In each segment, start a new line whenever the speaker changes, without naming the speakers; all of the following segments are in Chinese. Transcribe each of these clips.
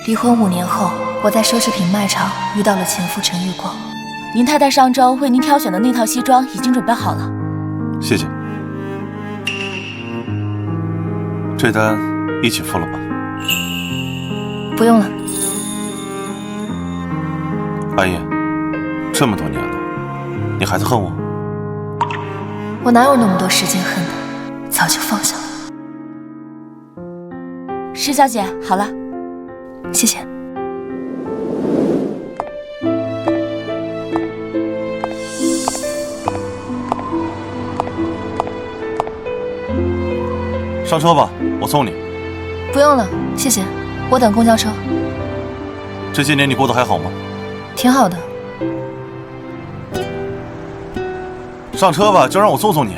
离婚5年后，我在奢侈品卖场遇到了前夫陈玉光。
您太太上周为您挑选的那套西装已经准备好了。
谢谢。这单一起付了吧？
不用了。
阿姨，这么多年了，你还在恨我？
我哪有那么多时间恨的，早就放下了。
施小姐，好了。
谢谢。
上车吧，我送你。
不用了，谢谢，我等公交车。
这些年你过得还好吗？
挺好的。
上车吧，就让我送送你。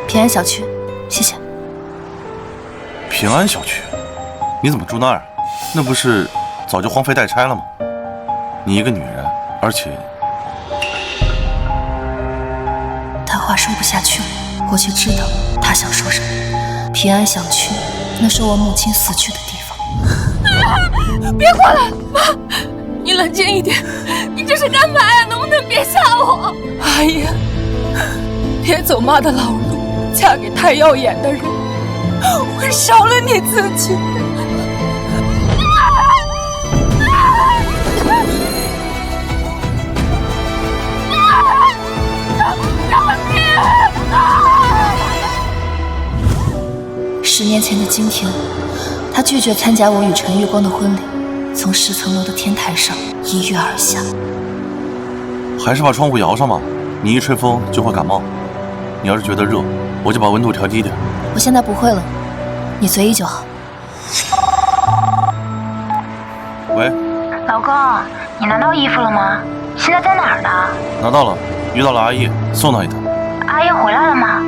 平安小区，谢谢。
平安小区？你怎么住那儿？那不是早就荒废待拆了吗？你一个女人，而且……
他话说不下去了，我却知道他想说什么。平安小区，那是我母亲死去的地方。
别过来，妈，你冷静一点，你这是干嘛呀？能不能别吓我？
阿姨，别走妈的老路，嫁给太耀眼的人，会伤了你自己。
10年前的今天，他拒绝参加我与陈玉光的婚礼，从10层楼的天台上一跃而下。
还是把窗户摇上吧，你一吹风就会感冒。你要是觉得热，我就把温度调低点。
我现在不会了，你随意就好。
喂，
老公，你拿到衣服了吗？现在在哪儿呢？
拿到了，遇到了阿姨，送她一趟。
阿姨回来了吗？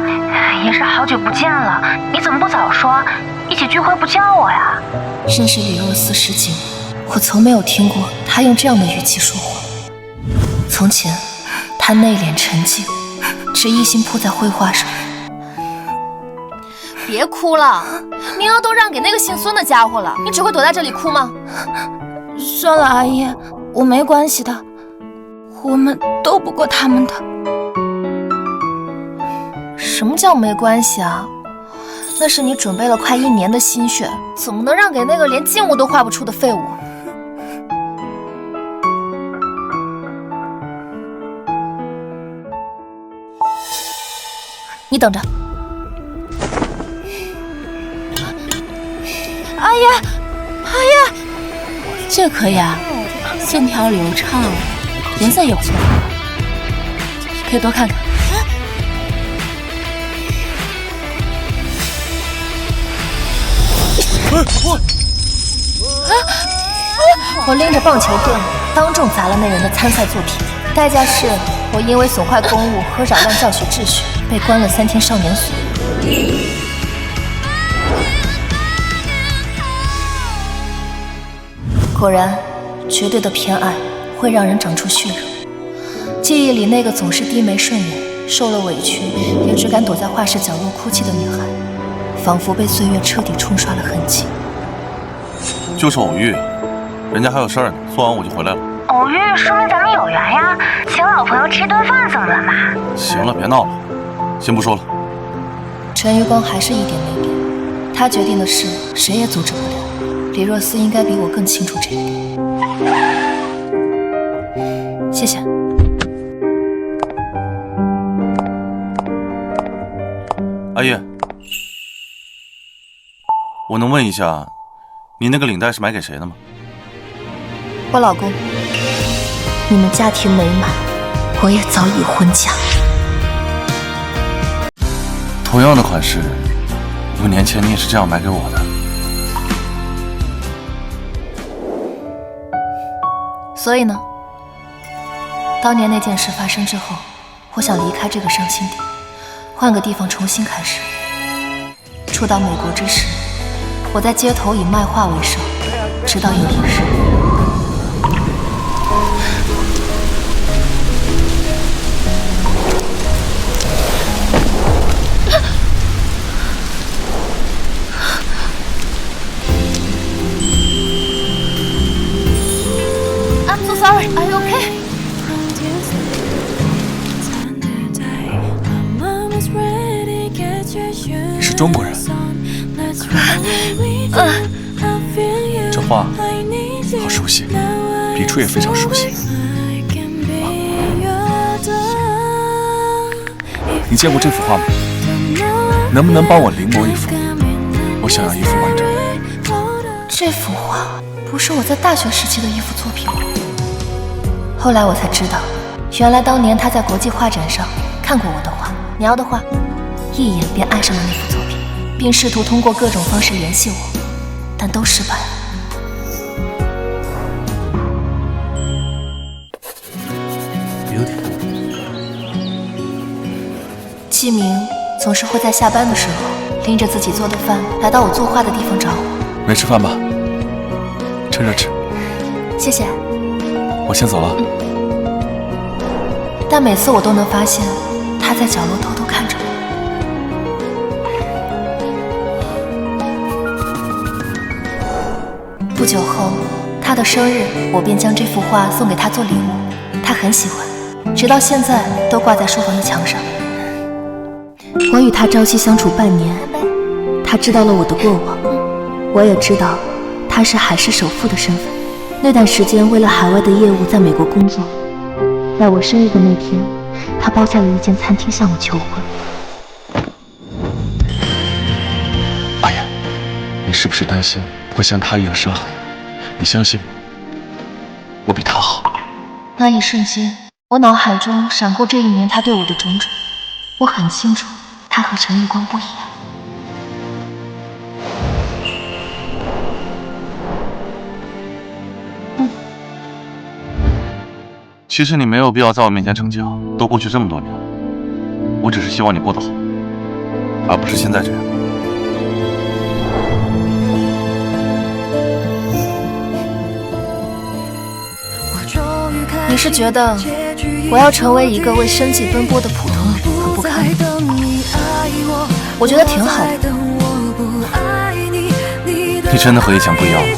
也是好久不见了，你怎么不早说？一起聚会不叫我呀？
认识李若思10几年，我从没有听过她用这样的语气说话。从前，她内敛沉静，只一心扑在绘画上。
别哭了，名额都让给那个姓孙的家伙了，你只会躲在这里哭吗？
算了，阿姨，我没关系的，我们斗不过他们的。
什么叫没关系啊？那是你准备了快1年的心血，怎么能让给那个连静物都画不出的废物？你等着。
阿姨，阿姨，
这可以啊，线条流畅，颜色也不错，可以多看看。
我拎着棒球棍，当众砸了那人的参赛作品，代价是我因为损坏公物和扰乱教学秩序，被关了3天少年所。果然，绝对的偏爱会让人长出血肉。记忆里那个总是低眉顺眼、受了委屈也只敢躲在画室角落哭泣的女孩，仿佛被岁月彻底冲刷了痕迹。
就是偶遇，人家还有事儿呢，做完我就回来了。
偶遇说明咱们有缘呀，请老朋友吃顿饭怎么了嘛？
行了，别闹了，先不说了。
陈玉光还是一点没变，他决定的事谁也阻止不了。李若思应该比我更清楚这一点。谢谢。
阿姨，我能问一下，你那个领带是买给谁的吗？
我老公。你们家庭美满，我也早已婚嫁。
同样的款式，5年前你也是这样买给我的。
所以呢，当年那件事发生之后，我想离开这个伤心地，换个地方重新开始。初到美国之时，我在街头以卖画为生，直到有一日，
中国人。这画好熟悉，笔触也非常熟悉。你见过这幅画吗？能不能帮我临摹一幅？我想要一幅完整的。
这幅画不是我在大学时期的一幅作品吗？后来我才知道，原来当年他在国际画展上看过我的画，你要的画，一眼便爱上了那幅作品，并试图通过各种方式联系我，但都失败了。季明总是会在下班的时候拎着自己做的饭来到我作画的地方找我。
没吃饭吧？趁热吃。
谢谢。
我先走了。
但每次我都能发现他在角落偷偷看着我。不久后，他的生日，我便将这幅画送给他做礼物，他很喜欢，直到现在都挂在书房的墙上。我与他朝夕相处半年，他知道了我的过往，我也知道他是海市首富的身份。那段时间为了海外的业务在美国工作，在我生日的那天，他包下了一间餐厅向我求婚。
阿言，你是不是担心会像他一样伤害你？相信我比他好。
那一瞬间，我脑海中闪过这一年他对我的种种，我很清楚他和陈玉光不一样。
其实你没有必要在我面前逞强，都过去这么多年了，我只是希望你过得好，而不是现在这样。
你是觉得我要成为一个为生计奔波的普通人很不堪吗？我觉得挺好的。
你真的和以前不一样了。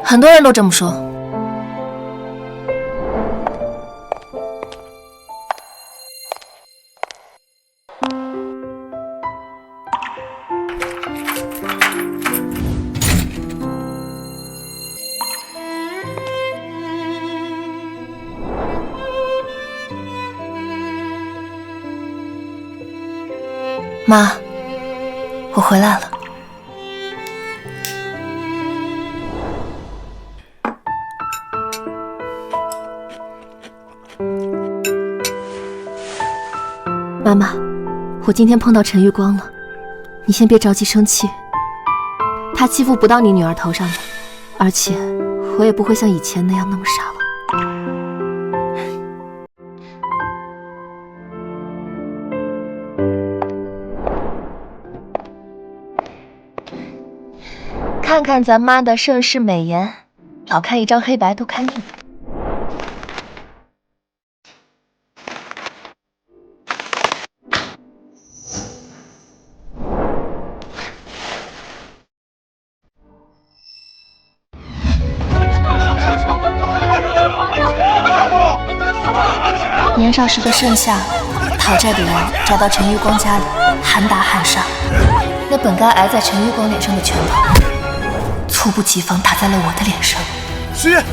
很多人都这么说。妈，我回来了。妈妈，我今天碰到陈玉光了，你先别着急生气，他欺负不到你女儿头上的，而且我也不会像以前那样那么傻了。看看咱妈的盛世美颜，老看一张黑白都看腻了。年少时的盛夏，讨债的人找到陈玉光家里，喊打喊杀，那本该挨在陈玉光脸上的拳头，猝不及防打在了我的脸上。
徐烨，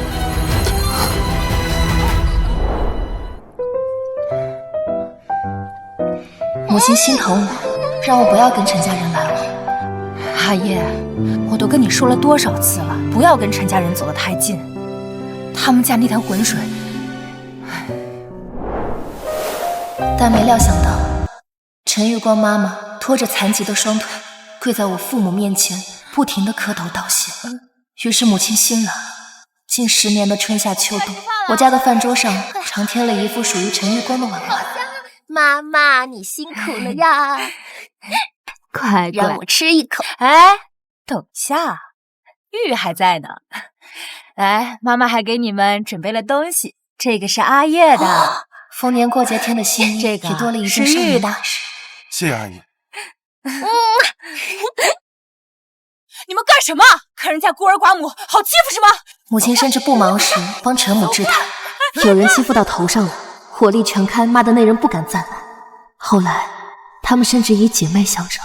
母亲心疼我，让我不要跟陈家人来往。
阿叶，我都跟你说了多少次了，不要跟陈家人走得太近，他们家那滩浑水。
但没料想到，陈玉光妈妈拖着残疾的双腿，跪在我父母面前，不停地磕头道谢。于是母亲心软，近10年的春夏秋冬，我家的饭桌上常添了一副属于陈玉光的碗筷。
妈妈，你辛苦了呀！
快
让我吃一口。
哎，等下，玉还在呢。来，妈妈还给你们准备了东西，这个是阿叶的。
逢年过节添的心意，
这个
也多了一件
是玉的。
谢谢阿姨。
你们干什么？看人家孤儿寡母好欺负是吗？
母亲甚至不忙时帮陈母治台，有人欺负到头上了，火力全开，骂的那人不敢再来。后来，他们甚至以姐妹相称。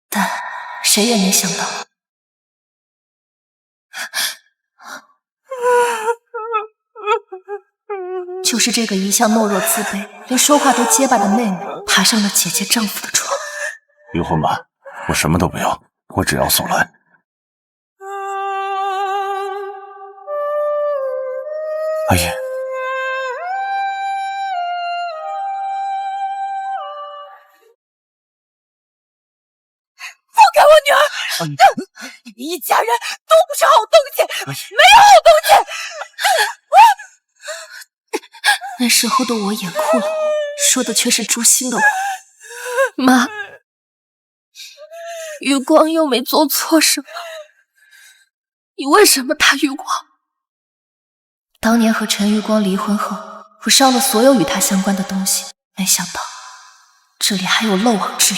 但谁也没想到，就是这个一向懦弱自卑，连说话都结巴的妹妹，爬上了姐姐丈夫的床。
离婚吧，我什么都不要，我只要素兰。阿姨，
放开我女儿！
阿姨，
你一家人都不是好东西，
阿姨，
没有好东西！
那时候的我也哭了，说的却是诛心的话。妈，余光又没做错什么，你为什么打余光？当年和陈余光离婚后，我烧了所有与他相关的东西，没想到这里还有漏网之鱼。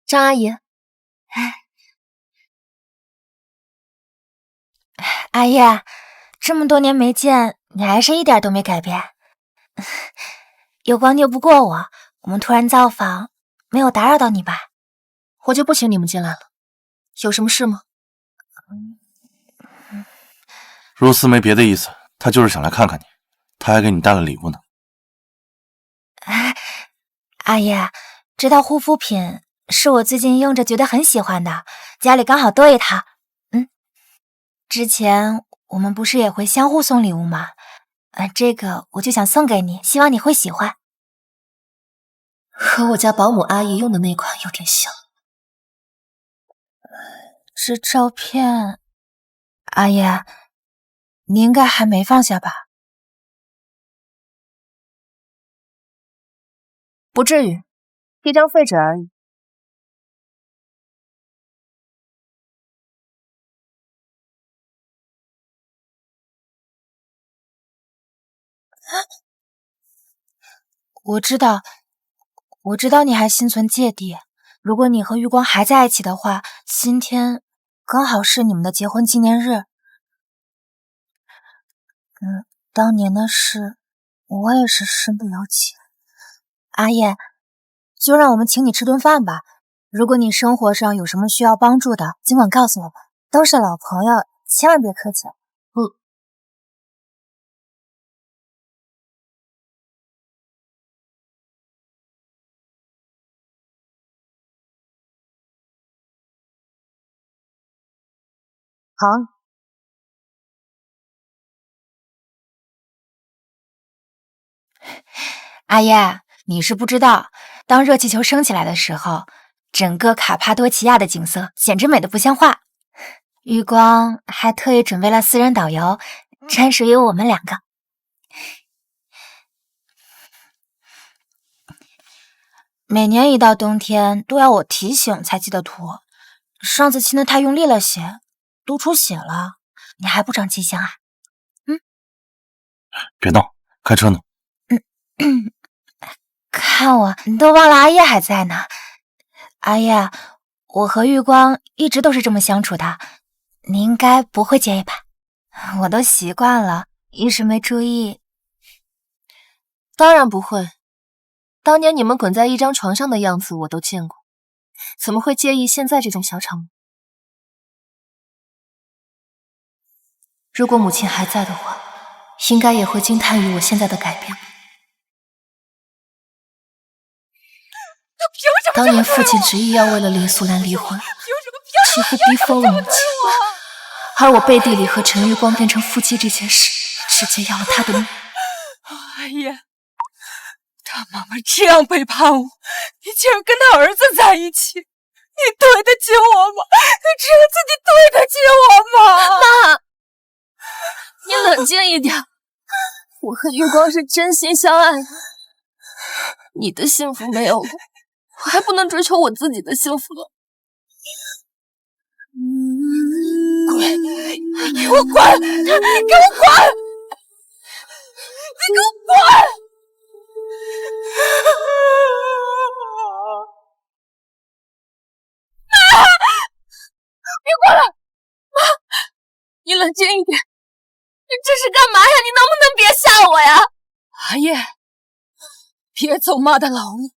张阿姨，
阿姨，这么多年没见，你还是一点都没改变。有光拗不过我们突然造访，没有打扰到你吧？
我就不请你们进来了，有什么事吗？
若思没别的意思，她就是想来看看你，她还给你带了礼物呢。
阿姨，这套护肤品是我最近用着觉得很喜欢的，家里刚好多一套。之前我们不是也会相互送礼物吗？这个我就想送给你，希望你会喜欢。
和我家保姆阿姨用的那款有点像。
这照片，阿姨，你应该还没放下吧？
不至于，一张废纸而已。
我知道你还心存芥蒂。如果你和余光还在一起的话，今天刚好是你们的结婚纪念日。当年的事，我也是身不由己。阿叶，就让我们请你吃顿饭吧。如果你生活上有什么需要帮助的，尽管告诉我们，都是老朋友，千万别客气。好。阿叶，你是不知道，当热气球升起来的时候，整个卡帕多奇亚的景色简直美得不像话。余光还特意准备了私人导游，专属于我们两个。每年一到冬天都要我提醒才记得涂，上次亲得太用力了些，都出血了，你还不长记性啊？
别闹，开车呢。
看我，你都忘了阿叶还在呢。阿叶，我和余光一直都是这么相处的，你应该不会介意吧？我都习惯了，一时没注意。
当然不会，当年你们滚在一张床上的样子我都见过，怎么会介意现在这种小场面？如果母亲还在的话，应该也会惊叹于我现在的改变。当年父亲执意要为了林素兰离婚，几乎逼疯了母亲，而我背地里和陈余光变成夫妻这件事，直接要了他的命。
阿叶，他妈妈这样背叛我，你竟然跟他儿子在一起，你对得起我吗？你只有自己对得起我吗？
妈，你冷静一点，我和余光是真心相爱的，你的幸福没有了，我还不能追求我自己的幸福了。
滚！你给我滚！你给我滚！你给我滚！你冷静一点，你这是干嘛呀？你能不能别吓我呀？阿叶，别走妈的老路，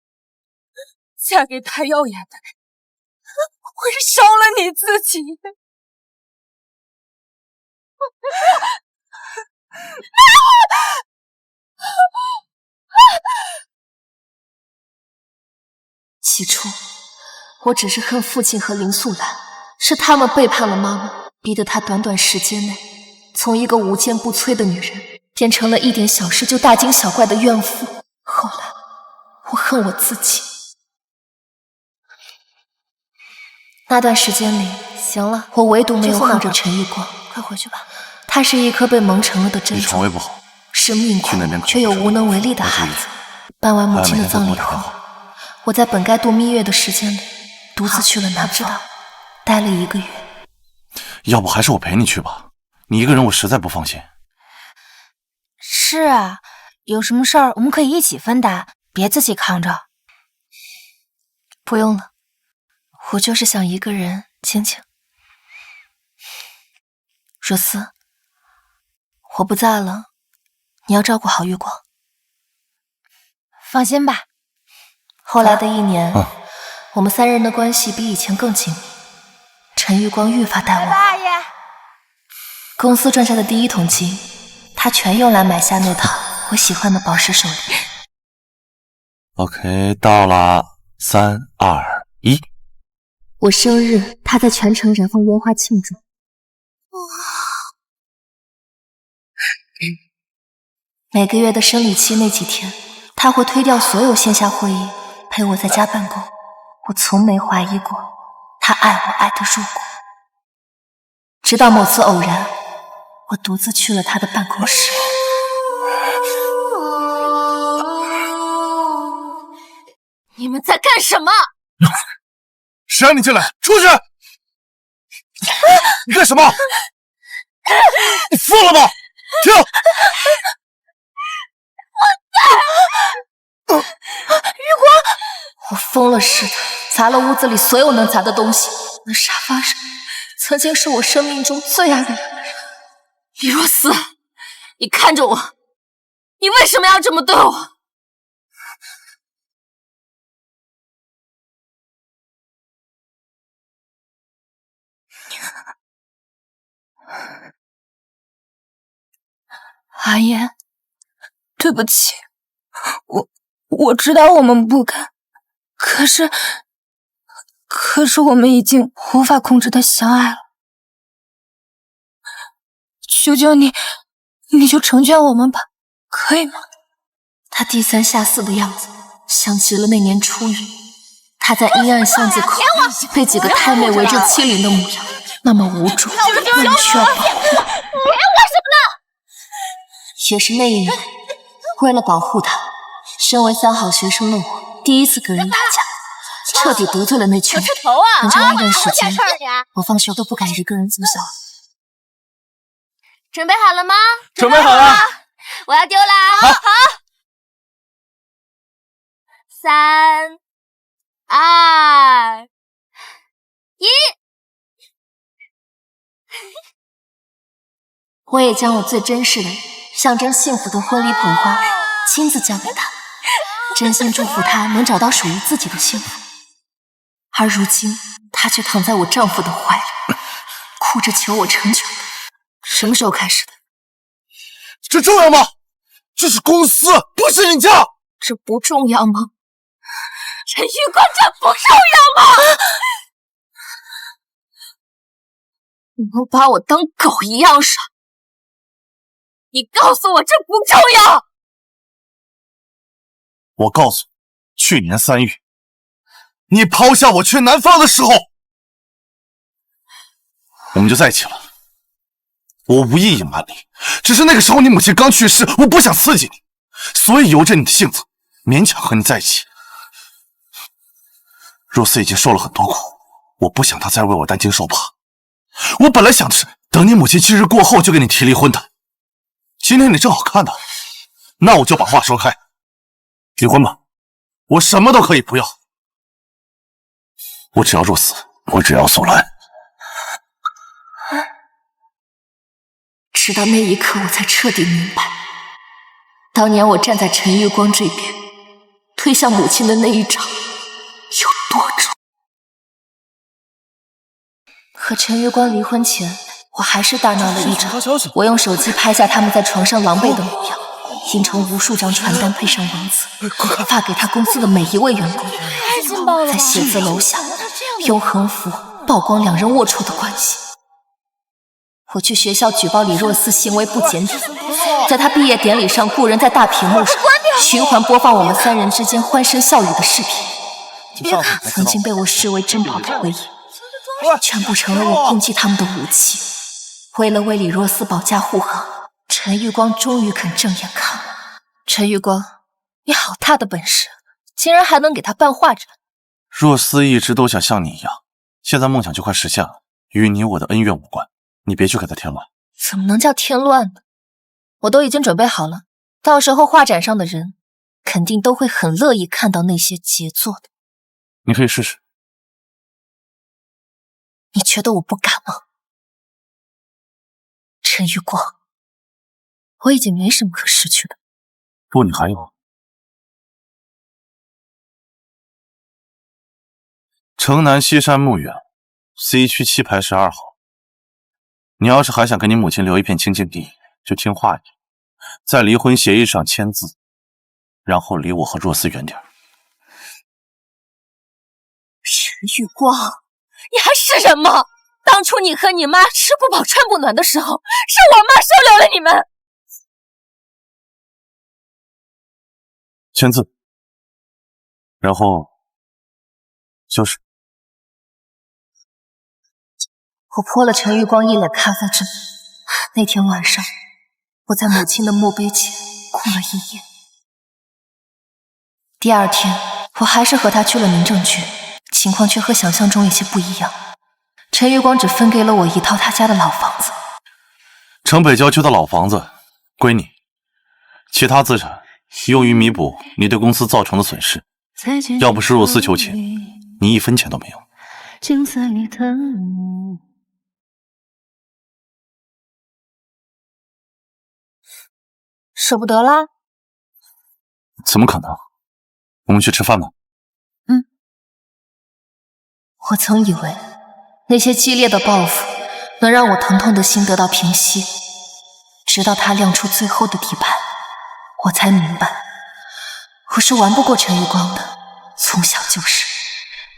嫁给太耀眼的人，会伤了你自己。
起初，我只是恨父亲和林素兰，是他们背叛了妈妈，逼得她短短时间内从一个无坚不摧的女人，变成了一点小事就大惊小怪的怨妇。后来，我恨我自己。那段时间里，行了，我唯独没有恨着陈玉光。快回去吧，他是一颗被蒙尘了的珍
你
珠，
肠胃不好，
是命苦却又无能为力的孩子。办完母亲的葬礼后，我在本该度蜜月的时间里，独自去了南方，待了1个月。
要不还是我陪你去吧，你一个人我实在不放心。
是啊，有什么事儿我们可以一起分担，别自己扛着。
不用了，我就是想一个人静静。若思，我不在了，你要照顾好月光。
放心吧。
后来的1年，我们3人的关系比以前更紧密。陈玉光愈发待我好，公司赚下的第1桶金，他全用来买下那套我喜欢的宝石手链。
OK， 到了，3、2、1。
我生日，他在全城燃放烟花庆祝。每个月的生理期那几天，他会推掉所有线下会议，陪我在家办公。我从没怀疑过他爱我爱得入骨。直到某次偶然，我独自去了他的办公室。
你们在干什么？
谁让你进来？出去！你干什么？你疯了吗？停！
玉光，我疯了似的砸了屋子里所有能砸的东西。那沙发上曾经是我生命中最爱的人。
李若思，你看着我，你为什么要这么对我？阿言，对不起，我知道我们不该，可是我们已经无法控制的相爱了。求求你，你就成全我们吧，可以吗？
他低三下四的样子，想起了那年初雨，他在阴暗巷子口被几个太妹围着欺凌的模样，那么无助，那么需要保护。也是那一年，为了保护他，身为3好学生的我，第1次跟人打架，彻底得罪了那群人。很长一段时间，我放学都不敢一个人走小。
准备好了吗？
准备好了，
我要丢啦！好，3、2、1。
我也将我最珍视的人，象征幸福的婚礼捧花，亲自交给他，真心祝福他能找到属于自己的幸福。而如今，他却躺在我丈夫的怀里，哭着求我成全。什么时候开始的？
这重要吗？这是公司，不是你家。
这不重要吗？陈玉光，这不重要吗？你们把我当狗一样耍，你告诉我这不重要。
我告诉你，去年3月，你抛下我去南方的时候，我们就在一起了。我无意隐瞒你，只是那个时候你母亲刚去世，我不想刺激你，所以由着你的性子，勉强和你在一起。若思已经受了很多苦，我不想她再为我担惊受怕。我本来想的是等你母亲忌日过后就跟你提离婚的，今天你正好看到，那我就把话说开，离婚吧，我什么都可以不要，我只要若思，我只要素兰。
直到那一刻，我才彻底明白，当年我站在陈玉光这边，推向母亲的那一掌有多重。和陈玉光离婚前，我还是大闹了一场。我用手机拍下他们在床上狼狈的模样，印成无数张传单，配上网址，发给他公司的每一位员工。在写字楼下，用横幅曝光两人龌龊的关系。我去学校举报李若思行为不检点，在他毕业典礼上雇人在大屏幕上循环播放我们3人之间欢声笑语的视频。曾经被我视为珍宝的回忆，全部成了我攻击他们的武器。为了为李若思保驾护航，陈玉光终于肯正眼看我。陈玉光，你好大的本事，竟然还能给他办画展。
若思一直都想像你一样，现在梦想就快实现了，与你我的恩怨无关，你别去给他添乱。
怎么能叫添乱呢？我都已经准备好了，到时候画展上的人肯定都会很乐意看到那些杰作的。
你可以试试。
你觉得我不敢吗？陈玉光，我已经没什么可失去的。
不，你还有。城南西山墓园 C 区7排12号。你要是还想给你母亲留一片清净地，就听话一点，在离婚协议上签字，然后离我和若思远点。
陈玉光，你还是人吗？当初你和你妈吃不饱穿不暖的时候，是我妈收留了你们。
签字，然后就是。
我泼了陈玉光一脸咖啡汁。那天晚上，我在母亲的墓碑前哭了一夜。第二天，我还是和他去了民政局，情况却和想象中有些不一样。陈玉光只分给了我一套他家的老房子，
城北郊区的老房子归你，其他资产用于弥补你对公司造成的损失。要不是若思求情，你1分钱都没有。
镜子里的你，
舍不得啦？
怎么可能？我们去吃饭吧。
我曾以为那些激烈的报复能让我疼痛的心得到平息，直到他亮出最后的底牌，我才明白我是玩不过陈玉光的。从小就是，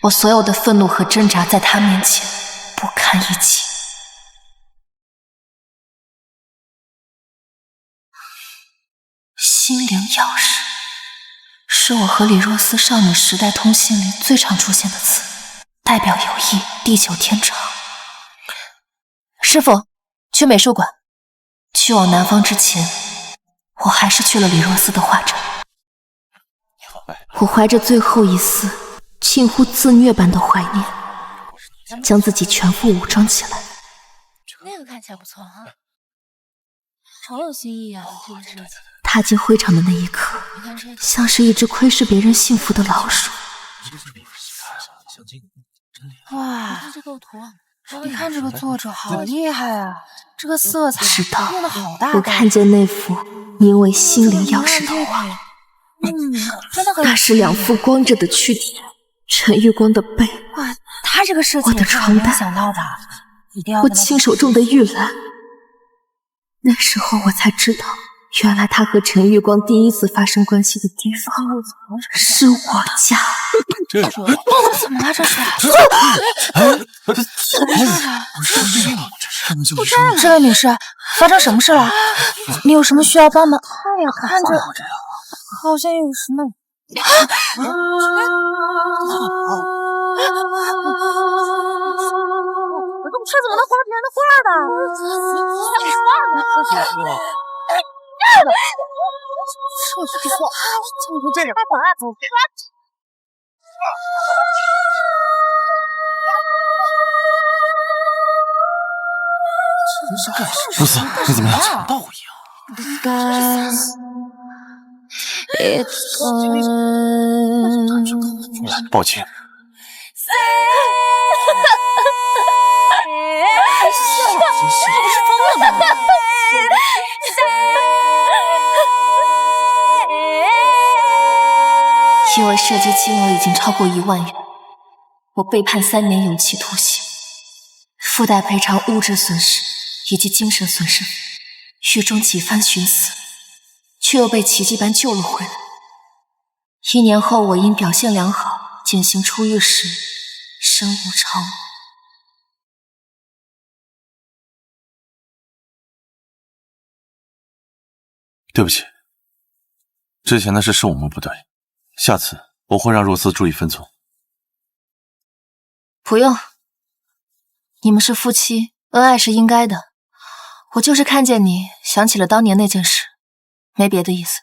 我所有的愤怒和挣扎在他面前不堪一击。心灵钥匙是我和李若思少女时代通信里最常出现的词，代表友谊，地久天长。师傅，去美术馆。去往南方之前，我还是去了李若思的画展。我怀着最后一丝近乎自虐般的怀念，将自己全副武装起来。
那个看起来不错啊，好有新意啊！这个设计。
踏进会场的那一刻，像是一只窥视别人幸福的老鼠。
哇，这构图，
你看这个作者好厉害啊！这个色彩
是的，
用的好大。
我看见那幅名为《心灵钥匙》的画，
真的很。
那是2副光着的躯体，陈玉光的背，
哇，他这个设计
我的床单，
想到的，一定要
我亲手种的玉兰。那时候我才知道，原来他和陈玉光第一次发生关系的地方是我家。
这
怎么了？这是？这位女士，发生什么事了？你有什么需要帮忙？看着好像有什么。这怎么能画别人的画呢？设计错，就这样。
若思，你怎么样？强盗一样。抱歉。
因为涉及金额已经超过1万元，我被判3年有期徒刑，附带赔偿物质损失以及精神损失，狱中几番寻死，却又被奇迹般救了回来。1年后，我因表现良好，减刑出狱时身无长物。
对不起，之前的事是我们不对，下次我会让若思注意分寸。
不用，你们是夫妻，恩爱是应该的。我就是看见你，想起了当年那件事，没别的意思。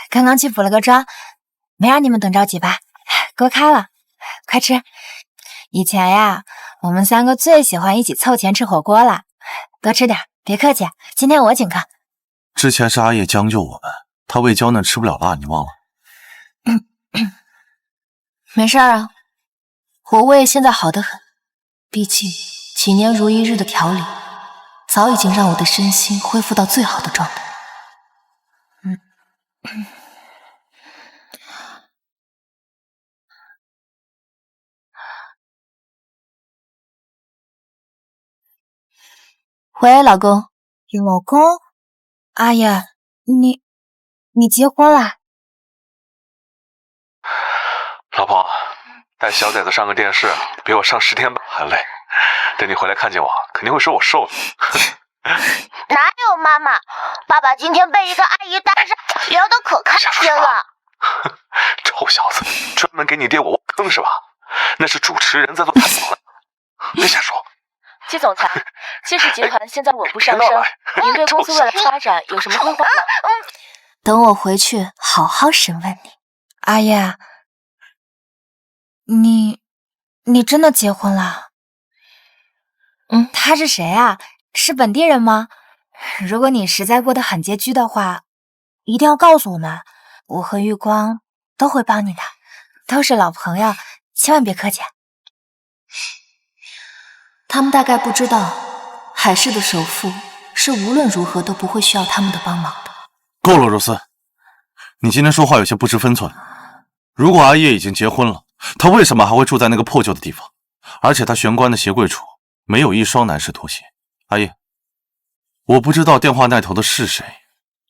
刚刚去补了个妆，没让你们等着急吧？锅开了，快吃。以前呀，我们3个最喜欢一起凑钱吃火锅了。多吃点，别客气，今天我请客。
之前是阿叶将就我们，他胃娇嫩吃不了辣，你忘了？
没事啊，我胃现在好得很，毕竟几年如一日的调理，早已经让我的身心恢复到最好的状态。喂，老公。
老公，阿叶，你结婚了？
老婆，带小崽子上个电视，比我上10天班还累。等你回来看见我，肯定会说我瘦了。
哪有妈妈？爸爸今天被一个阿姨带上，聊得可开心了。
臭小子，专门给你爹我挖坑是吧？那是主持人在做大嫂呢。别瞎说。
季总裁，谢氏集团现在稳步上升，您对公司未来发展有什么规划吗？
等我回去好好审问你。
阿叶，你真的结婚了？他是谁啊？是本地人吗？如果你实在过得很拮据的话，一定要告诉我们，我和玉光都会帮你的，都是老朋友，千万别客气。
他们大概不知道，海市的首富是无论如何都不会需要他们的帮忙的。
够了，若思，你今天说话有些不知分寸。如果阿叶已经结婚了，他为什么还会住在那个破旧的地方？而且他玄关的鞋柜处没有一双男士拖鞋。阿叶，我不知道电话那头的是谁，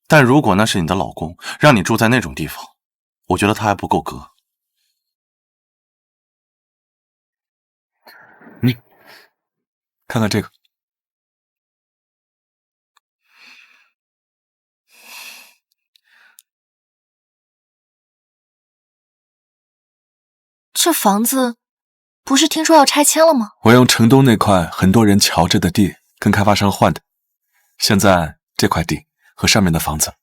但如果那是你的老公，让你住在那种地方，我觉得他还不够格。
看看这个。
这房子不是听说要拆迁了吗？
我用城东那块很多人瞧着的地跟开发商换的，现在这块地和上面的房子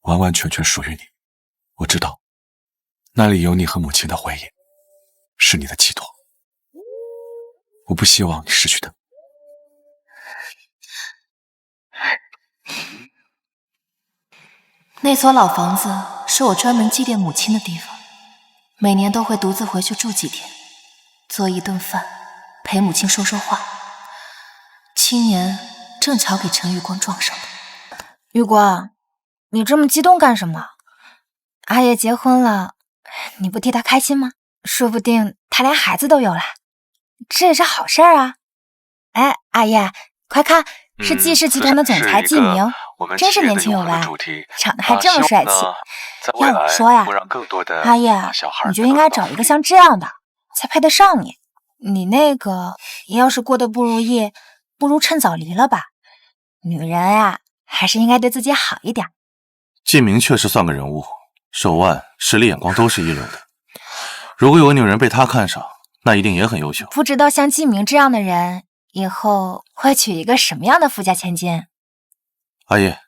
完完全全属于你。我知道，那里有你和母亲的回忆，是你的寄托。我不希望你失去它。
那所老房子是我专门祭奠母亲的地方，每年都会独自回去住几天，做一顿饭，陪母亲说说话。今年正巧给陈玉光撞上的。
玉光，你这么激动干什么？阿叶结婚了，你不替他开心吗？说不定他连孩子都有了，这也是好事儿啊！哎，阿叶，快看，是季氏集团的总裁季明，真是年轻有为，长得还这么帅气。要我说呀，阿叶，你就应该找一个像这样的，才配得上你。你那个要是过得不如意，不如趁早离了吧。女人呀，还是应该对自己好一点。
季明确实算个人物，手腕、实力、眼光都是一流的。如果有个女人被他看上，那一定也很优秀。
不知道像季明这样的人，以后会娶一个什么样的富家千金？
阿叶，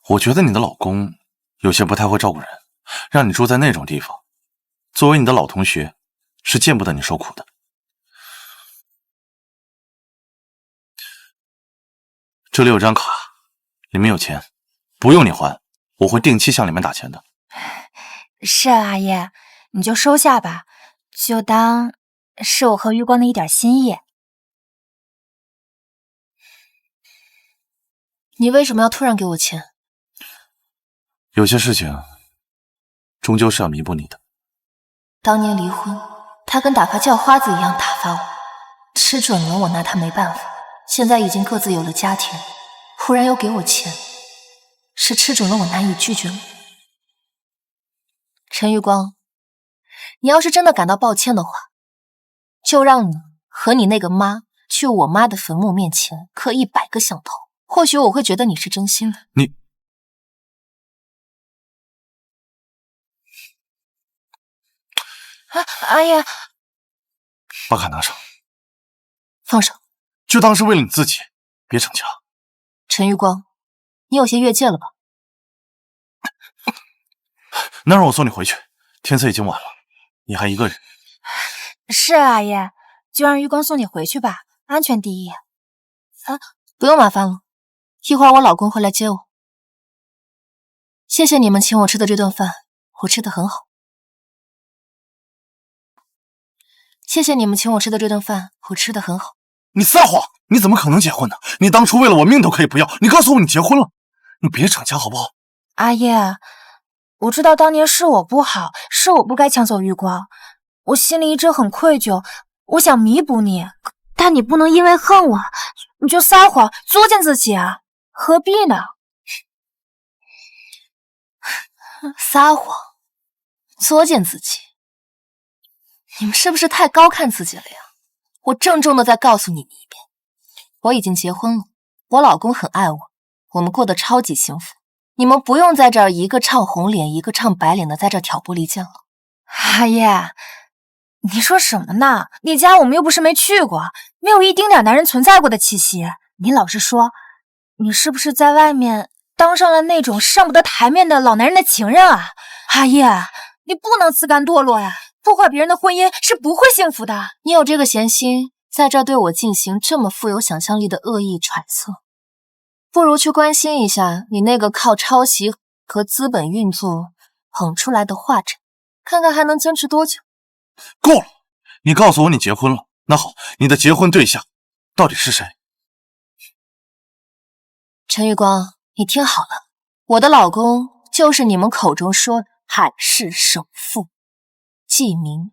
我觉得你的老公有些不太会照顾人，让你住在那种地方，作为你的老同学，是见不得你受苦的。这里有张卡，里面有钱，不用你还，我会定期向里面打钱的。
是啊，阿叶，你就收下吧，就当是我和玉光的一点心意。
你为什么要突然给我钱？
有些事情终究是要弥补你的。
当年离婚，他跟打发叫花子一样打发我，吃准了我拿他没办法。现在已经各自有了家庭，忽然又给我钱，是吃准了我难以拒绝吗？陈玉光，你要是真的感到抱歉的话，就让你和你那个妈去我妈的坟墓面前磕100个响头，或许我会觉得你是真心的。
你
阿爷，
把卡拿上，
放手。
就当是为了你自己，别逞强。
陈玉光，你有些越界了吧？
那让我送你回去，天色已经晚了，你还一个人。
是阿爷，就让玉光送你回去吧，安全第一。
不用麻烦了，一会儿我老公会来接我。谢谢你们请我吃的这顿饭，我吃的很好。谢谢你们请我吃的这顿饭，我吃的很好。
你撒谎！你怎么可能结婚呢？你当初为了我命都可以不要，你告诉我你结婚了，你别逞强好不好？
阿爷，我知道当年是我不好，是我不该抢走玉光，我心里一直很愧疚，我想弥补你，但你不能因为恨我，你就撒谎作践自己啊，何必呢？
撒谎，作践自己，你们是不是太高看自己了呀？我郑重的再告诉你们一遍，我已经结婚了，我老公很爱我，我们过得超级幸福。你们不用在这儿一个唱红脸，一个唱白脸的在这挑拨离间了。
阿爷，你说什么呢？你家我们又不是没去过，没有一丁点男人存在过的气息。你老实说，你是不是在外面当上了那种上不得台面的老男人的情人啊？阿爷，你不能自甘堕落呀！破坏别人的婚姻是不会幸福的。
你有这个闲心，在这对我进行这么富有想象力的恶意揣测，不如去关心一下你那个靠抄袭和资本运作捧出来的画展，看看还能坚持多久。
够了！你告诉我你结婚了，那好，你的结婚对象到底是谁？
陈玉光，你听好了，我的老公就是你们口中说的海市首富纪明。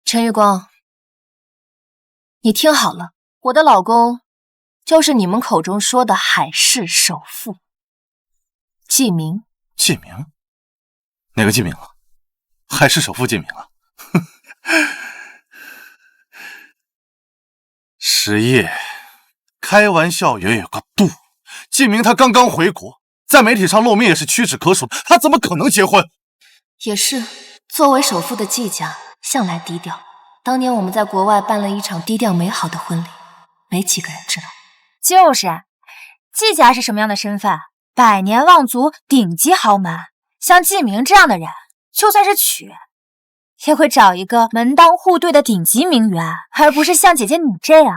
陈玉光，你听好了，我的老公就是你们口中说的海市首富纪明。
纪明？哪个纪明啊？海市首富纪明啊？失业，开玩笑也有个度。纪明他刚刚回国，在媒体上露面也是屈指可数的，他怎么可能结婚？
也是，作为首富的纪家向来低调。当年我们在国外办了一场低调美好的婚礼，没几个人知道。
就是，纪家是什么样的身份？百年望族，顶级豪门。像纪明这样的人，就算是娶，也会找一个门当户对的顶级名媛，而不是像姐姐你这样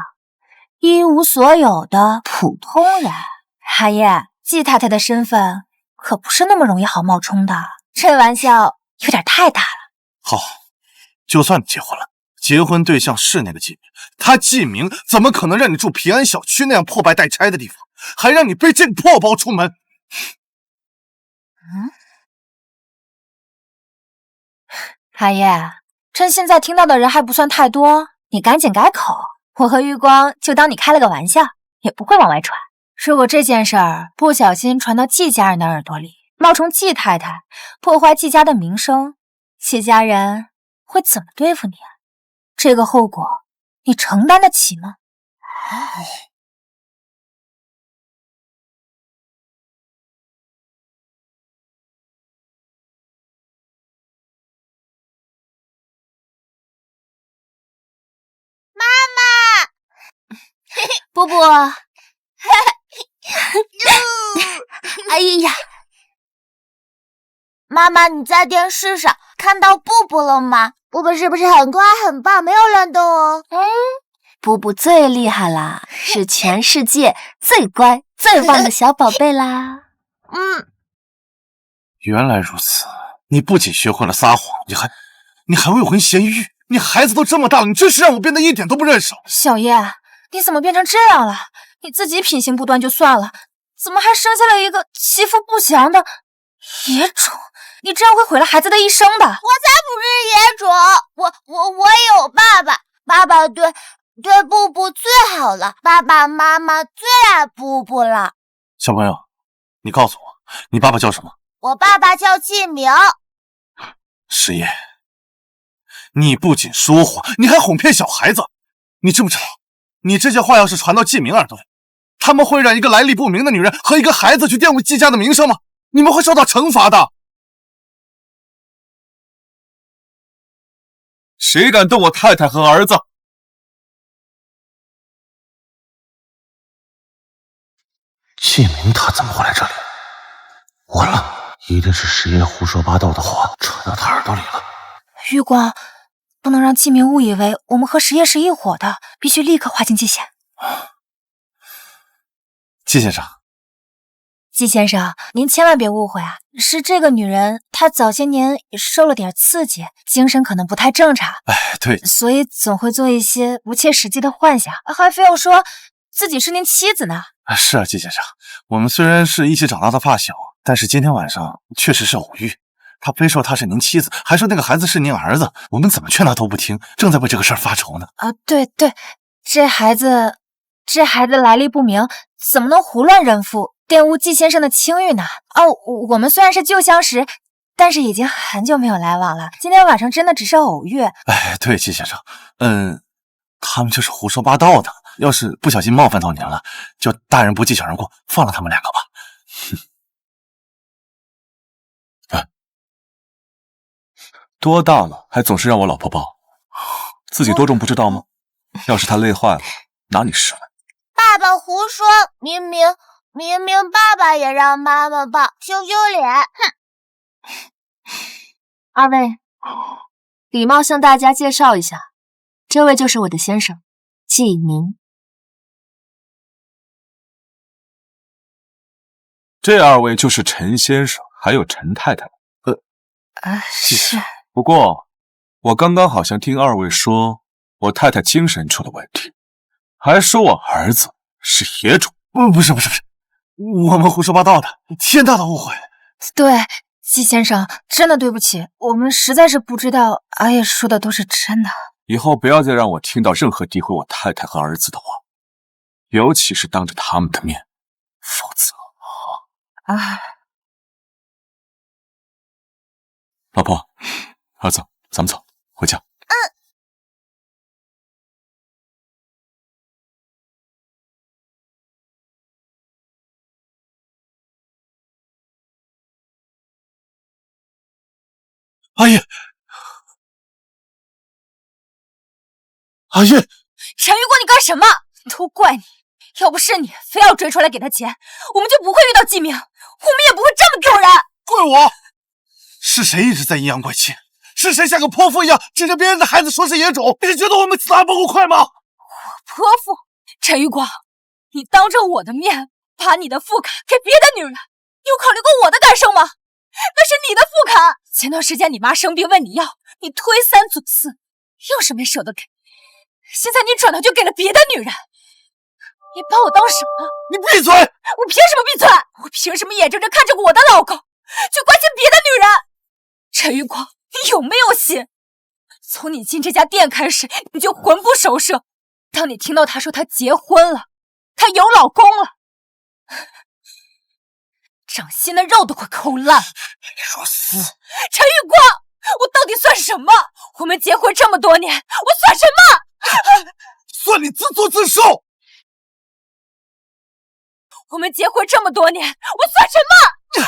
一无所有的普通人。阿爷，纪太太的身份可不是那么容易好冒充的，这玩笑有点太大了。
好，就算你结婚了，结婚对象是那个纪明，他纪明怎么可能让你住平安小区那样破败待拆的地方，还让你背这个破包出门？
阿爷，趁现在听到的人还不算太多，你赶紧改口。我和玉光就当你开了个玩笑，也不会往外传。如果这件事儿不小心传到纪家人的耳朵里，冒充纪太太，破坏纪家的名声，纪家人会怎么对付你啊？这个后果你承担得起吗？
布布，
哎呀，妈妈，你在电视上看到布布了吗？布布是不是很乖很棒，没有乱动哦？
布布最厉害啦，是全世界最乖最棒的小宝贝啦。
原来如此，你不仅学会了撒谎，你还未婚先孕，你孩子都这么大了，你真是让我变得一点都不认识了。
小叶，你怎么变成这样了？你自己品行不端就算了，怎么还生下了一个其父不详的野种？你这样会毁了孩子的一生的。我才
不是野种，我有爸爸，爸爸对布布最好了，爸爸妈妈最爱布布了。
小朋友，你告诉我，你爸爸叫什么？
我爸爸叫季明。
师爷，你不仅说谎，你还哄骗小孩子，你知不知道，你这些话要是传到季明耳朵里，他们会让一个来历不明的女人和一个孩子去玷污季家的名声吗？你们会受到惩罚的。
谁敢动我太太和儿子？
季明他怎么会来这里？完了，一定是师爷胡说八道的话传到他耳朵里了。
玉光，不能让季明误以为我们和实业是一伙的，必须立刻划清界限。
季先生，
季先生，您千万别误会啊，是这个女人，她早些年受了点刺激，精神可能不太正常。
哎，对，
所以总会做一些不切实际的幻想，还非要说自己是您妻子呢。
是啊，季先生，我们虽然是一起长大的发小，但是今天晚上确实是偶遇。他非说她是您妻子，还说那个孩子是您儿子，我们怎么劝他都不听，正在为这个事儿发愁呢。
对，这孩子来历不明，怎么能胡乱认父，玷污季先生的清誉呢？我们虽然是旧相识，但是已经很久没有来往了。今天晚上真的只是偶遇。
哎，对，季先生，他们就是胡说八道的。要是不小心冒犯到您了，就大人不计小人过，放了他们两个吧。
多大了，还总是让我老婆抱，自己多重不知道吗？要是她累坏了，拿你试问。
爸爸胡说，明明爸爸也让妈妈抱，羞羞脸。哼！
二位，礼貌向大家介绍一下，这位就是我的先生季明。
这二位就是陈先生，还有陈太太。
是。
不过，我刚刚好像听二位说我太太精神出了问题，还说我儿子是野种。
不是，我们胡说八道的，天大的误会。
对，季先生，真的对不起，我们实在是不知道阿叶说的都是真的。
以后不要再让我听到任何诋毁我太太和儿子的话，尤其是当着他们的面，否则……老婆，儿子，咱们走，回家。
阿叶，
陈玉光，你干什么？都怪你，要不是你非要追出来给他钱，我们就不会遇到季明，我们也不会这么丢人。
怪我？是谁一直在阴阳怪气？是谁像个泼妇一样指着别人的孩子说是野种？你是觉得我们死还不够快吗？我
泼妇？陈玉光，你当着我的面把你的副卡给别的女人，你有考虑过我的感受吗？那是你的副卡，前段时间你妈生病问你要，你推三阻四，又是没舍得给，现在你转头就给了别的女人，你把我当什么？
你闭嘴！
我凭什么闭嘴？我凭什么眼睁睁看着我的老公去关心别的女人？陈玉光，你有没有心？从你进这家店开始，你就魂不守舍。当你听到他说他结婚了，他有老公了，掌心的肉都快抠烂了。
李若思，
陈玉光，我到底算什么？我们结婚这么多年，我算什么？
算你自作自受。
我们结婚这么多年，我算什么？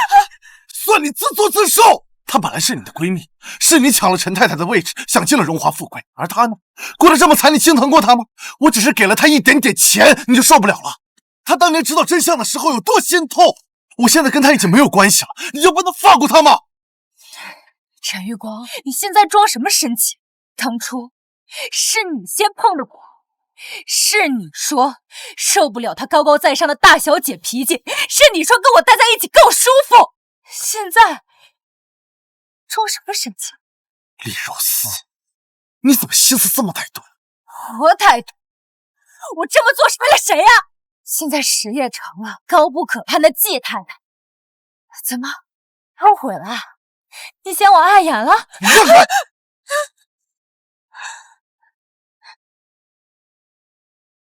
算你自作自受。她本来是你的闺蜜，是你抢了陈太太的位置，享尽了荣华富贵，而她呢，过得这么惨，你心疼过她吗？我只是给了她一点点钱，你就受不了了？她当年知道真相的时候有多心痛，我现在跟她已经没有关系了，你就不能放过她吗？
陈玉光，你现在装什么生气？当初是你先碰的我，是你说受不了她高高在上的大小姐脾气，是你说跟我待在一起更舒服，现在装什么生气？
李若思，你怎么心思这么歹毒？
我歹毒？我这么做是为了谁呀？现在事业成了，高不可攀的季太太，怎么后悔了？你嫌我碍眼了？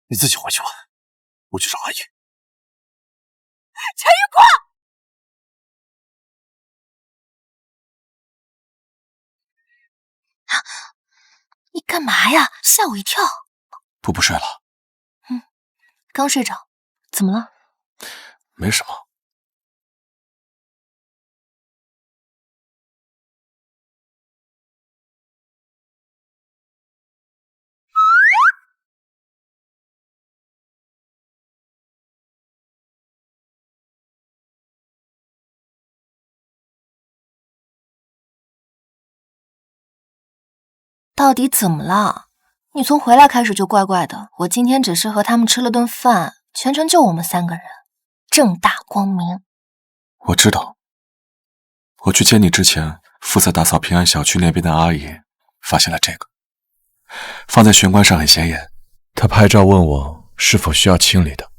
你自己回去吧，我去找阿姨。
陈玉光，
你干嘛呀？吓我一跳。
步步睡了？
刚睡着，怎么了？
没什么。
到底怎么了？你从回来开始就怪怪的。我今天只是和他们吃了顿饭，全程就我们3个人，正大光明。
我知道，我去接你之前，负责打扫平安小区那边的阿姨发现了这个，放在玄关上很显眼。她拍照问我是否需要清理的。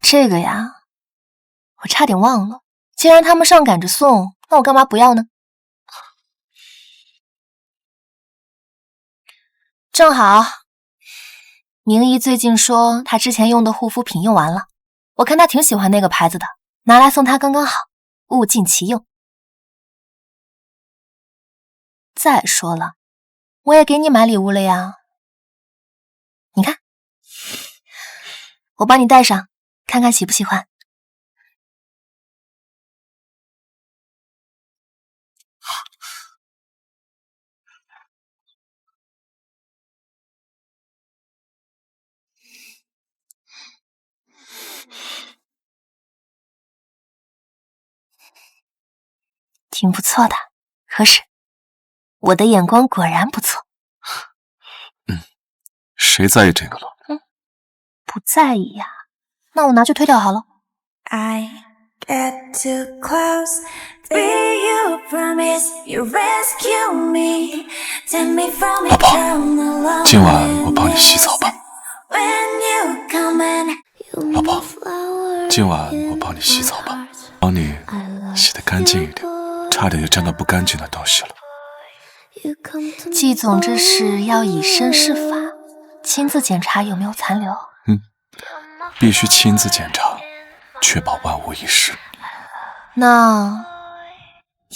这个呀，我差点忘了。既然他们上赶着送，那我干嘛不要呢？正好，明姨最近说她之前用的护肤品用完了，我看她挺喜欢那个牌子的，拿来送她刚刚好，物尽其用。再说了，我也给你买礼物了呀，你看，我帮你戴上，看看喜不喜欢。挺不错的，合适。我的眼光果然不错。
谁在意这个了？
不在意呀，那我拿去推掉好了。
I get too close, will you promise you rescue me? Take me from
宝宝，
eternal love.
今晚我帮你洗澡吧。
When you come and
老婆，今晚我帮你洗澡吧，帮你洗得干净一点，差点就沾到不干净的东西了。
季总这是要以身试法，亲自检查有没有残留。
必须亲自检查，确保万无一失。
那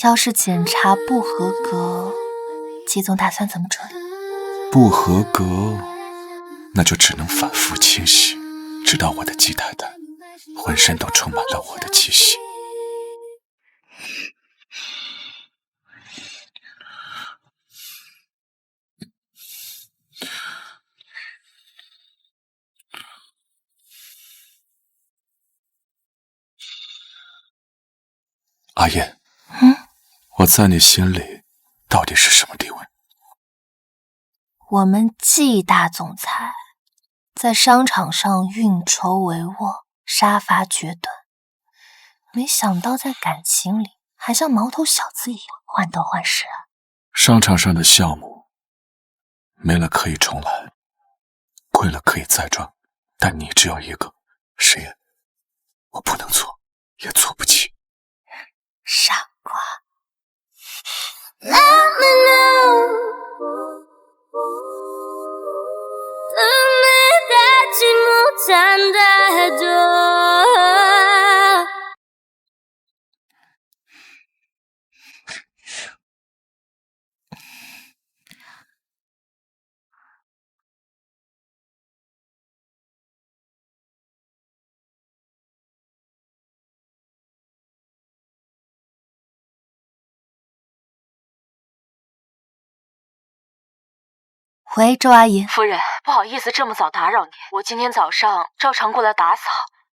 要是检查不合格，季总打算怎么处理？
不合格，那就只能反复清洗，直到我的季太太浑身都充满了我的气息。阿燕，我在你心里到底是什么地位？
我们季大总裁在商场上运筹帷幄，杀伐决断，没想到在感情里还像毛头小子一样患得患失啊！
商场上的项目没了可以重来，亏了可以再赚，但你只有一个，谁也我不能错，也错不起。
傻瓜。
let me know, tell me that you 못 산다 해도
喂，周阿姨。
夫人，不好意思这么早打扰您，我今天早上照常过来打扫，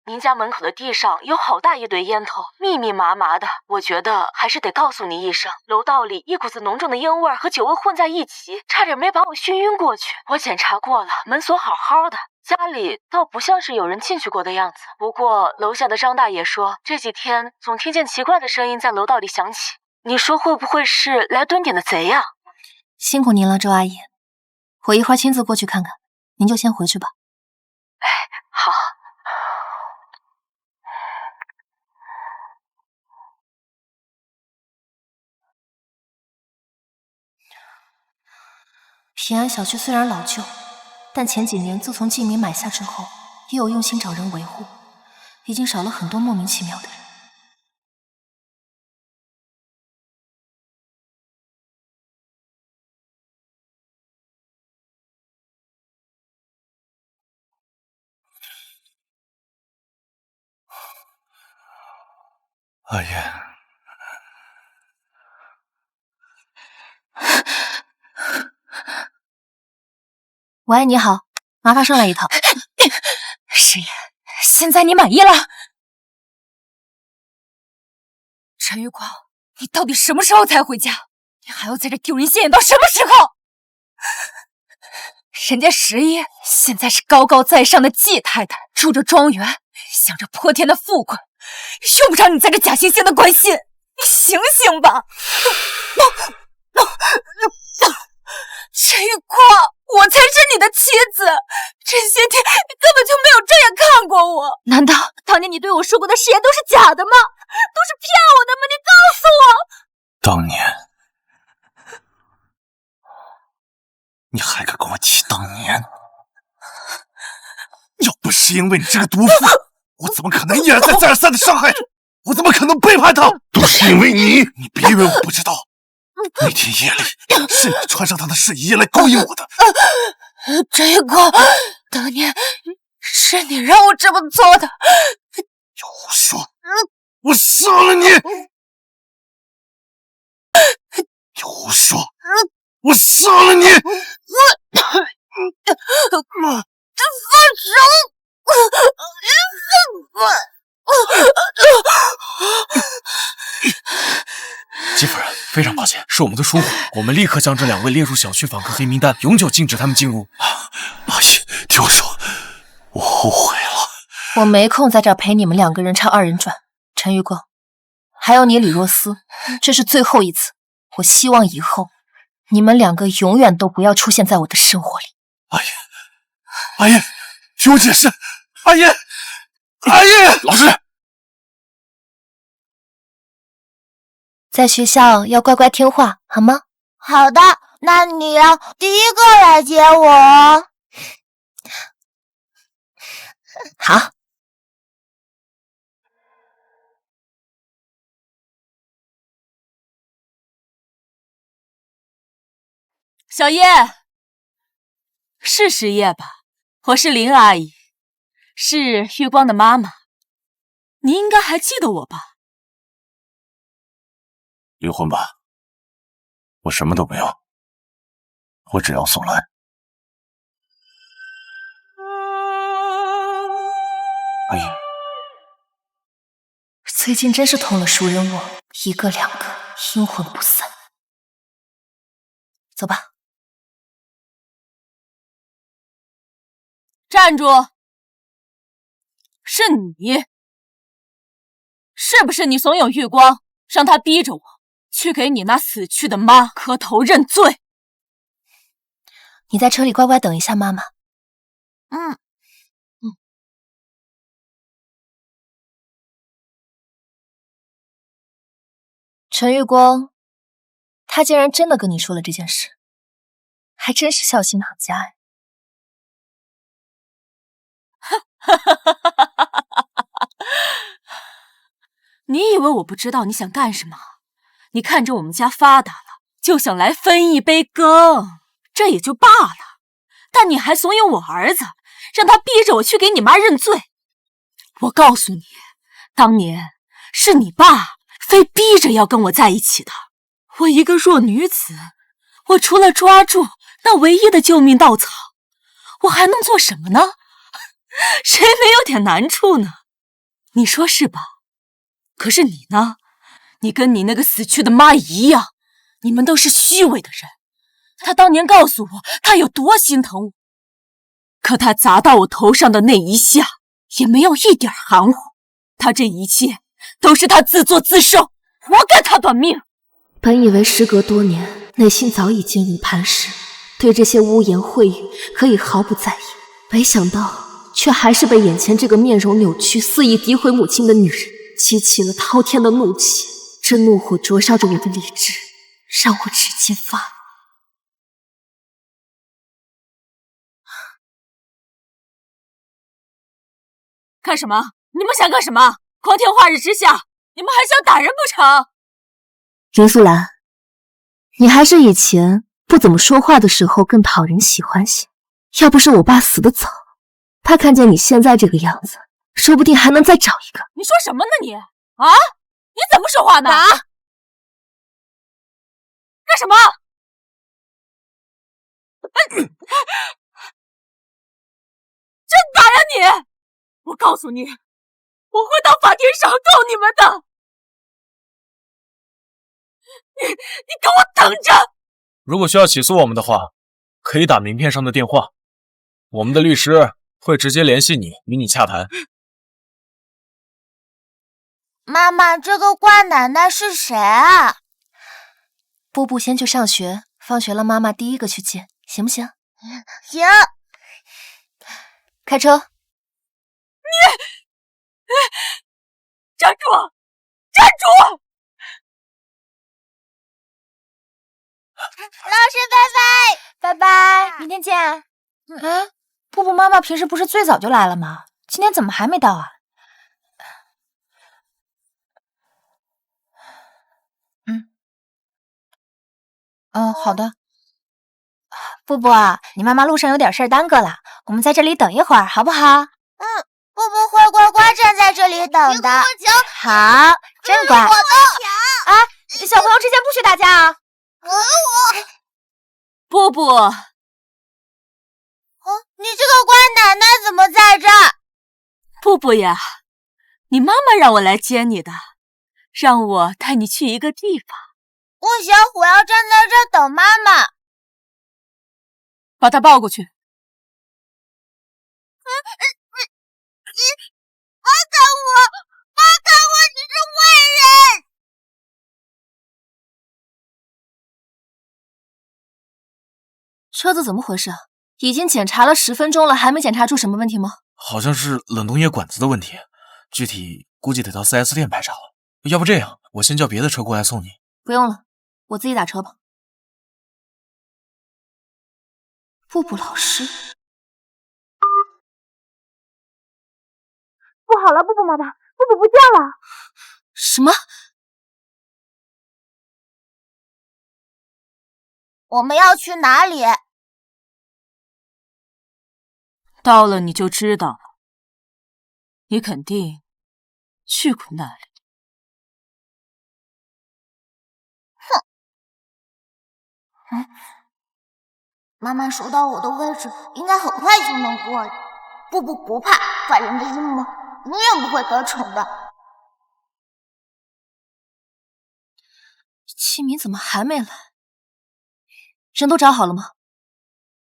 您家门口的地上有好大一堆烟头，密密麻麻的，我觉得还是得告诉您一声。楼道里一股子浓重的烟味和酒味混在一起，差点没把我熏晕过去。我检查过了，门锁好好的，家里倒不像是有人进去过的样子。不过楼下的张大爷说，这几天总听见奇怪的声音在楼道里响起，你说会不会是来蹲点的贼呀？
辛苦您了，周阿姨。我一会儿亲自过去看看，您就先回去吧。
好。
平安小区虽然老旧，但前几年自从季民买下之后，也有用心找人维护，已经少了很多莫名其妙的人。
阿言，
喂，你好，麻烦上来一套。
师爷，现在你满意了？陈玉光，你到底什么时候才回家？你还要在这丢人现眼到什么时候？人家十爷现在是高高在上的季太太，住着庄园，享着泼天的富贵，用不着你在这假惺惺的关心。你醒醒吧！陈玉光，我才是你的妻子，这些天你根本就没有正眼看过我。难道当年你对我说过的誓言都是假的吗？都是骗我的吗？你告诉我！
当年，你还敢跟我提当年？要不是因为你这个毒妇，我怎么可能一而再再而三的伤害她？我怎么可能背叛她？都是因为你！你别以为我不知道，那天夜里是你穿上她的睡衣来勾引我的。
陈玉光，当年是你让我这么做的。
有胡说！我杀了你！有胡说！我杀了你！
放手！
季夫人，非常抱歉，是我们的疏忽，我们立刻将这2位列入小区访客黑名单，永久禁止他们进入。
阿姨，听我说，我后悔了。
我没空在这儿陪你们2个人唱2人转。陈玉光，还有你李若思，这是最后一次。我希望以后你们2个永远都不要出现在我的生活里。
阿姨，阿姨，听我解释。阿姨，阿姨，
老师，
在学校要乖乖听话，好吗？
好的，那你要第一个来接我哦。
好。
小叶，是十叶吧？我是林阿姨，是玉光的妈妈。你应该还记得我吧？
离婚吧，我什么都不要，我只要宋兰。阿姨，
最近真是通了熟人网，一个2个，阴魂不散。走吧。
站住！是你，是不是你怂恿玉光，让他逼着我去给你那死去的妈磕头认罪？
你在车里乖乖等一下妈妈。陈玉光，他竟然真的跟你说了这件事，还真是孝心好家哎。
你以为我不知道你想干什么？你看着我们家发达了，就想来分一杯羹，这也就罢了。但你还怂恿我儿子，让他逼着我去给你妈认罪。我告诉你，当年是你爸非逼着要跟我在一起的。我一个弱女子，我除了抓住那唯一的救命稻草，我还能做什么呢？谁没有点难处呢？你说是吧？可是你呢？你跟你那个死去的妈一样，你们都是虚伪的人。他当年告诉我他有多心疼我，可他砸到我头上的那一下也没有一点含糊。他这一切都是他自作自受，活该他短命。
本以为时隔多年，内心早已坚如磐石，对这些污言秽语可以毫不在意，没想到
却还是被眼前这个面容扭曲、肆意诋毁母亲的女人激起了滔天的怒气。这怒火灼烧着我的理智，让我指尖发麻。
干什么？你们想干什么？光天化日之下，你们还想打人不成？
林素兰，你还是以前不怎么说话的时候更讨人喜欢些。要不是我爸死得早，他看见你现在这个样子，说不定还能再找一个。
你说什么呢你？啊？你怎么说话呢？打！干什么？真打呀你！我告诉你，我会到法庭上告你们的。你给我等着！
如果需要起诉我们的话，可以打名片上的电话，我们的律师会直接联系你，与你洽谈。
妈妈，这个怪奶奶是谁啊？
布布先去上学，放学了妈妈第一个去接，行不行？
行。
开车。
你站住！站住！
老师，拜拜，拜拜，明天见。
哎，布布妈妈平时不是最早就来了吗？今天怎么还没到啊？好的。布布，你妈妈路上有点事儿耽搁了，我们在这里等一会儿，好不好？
布布会乖乖站在这里等的。
好，真乖。哎，小朋友之间不许打架啊！
布布，
你这个乖奶奶怎么在这儿？
布布呀，你妈妈让我来接你的，让我带你去一个地方。
不行，我要站在这儿等妈妈。
把她抱过去。
放开我！放开我！你是坏人！
车子怎么回事？已经检查了10分钟了，还没检查出什么问题吗？
好像是冷冻液管子的问题，具体估计得到 4S 店排查了。要不这样，我先叫别的车过来送你。
不用了，我自己打车吧。布布老师，
不好了，布布妈妈，布布不见了！
什么？
我们要去哪里？
到了你就知道了，你肯定去过那里。
妈妈说到我的位置，应该很快就能过来。布布不怕，坏人的阴谋永远不会得逞的。
七明怎么还没来？人都找好了吗？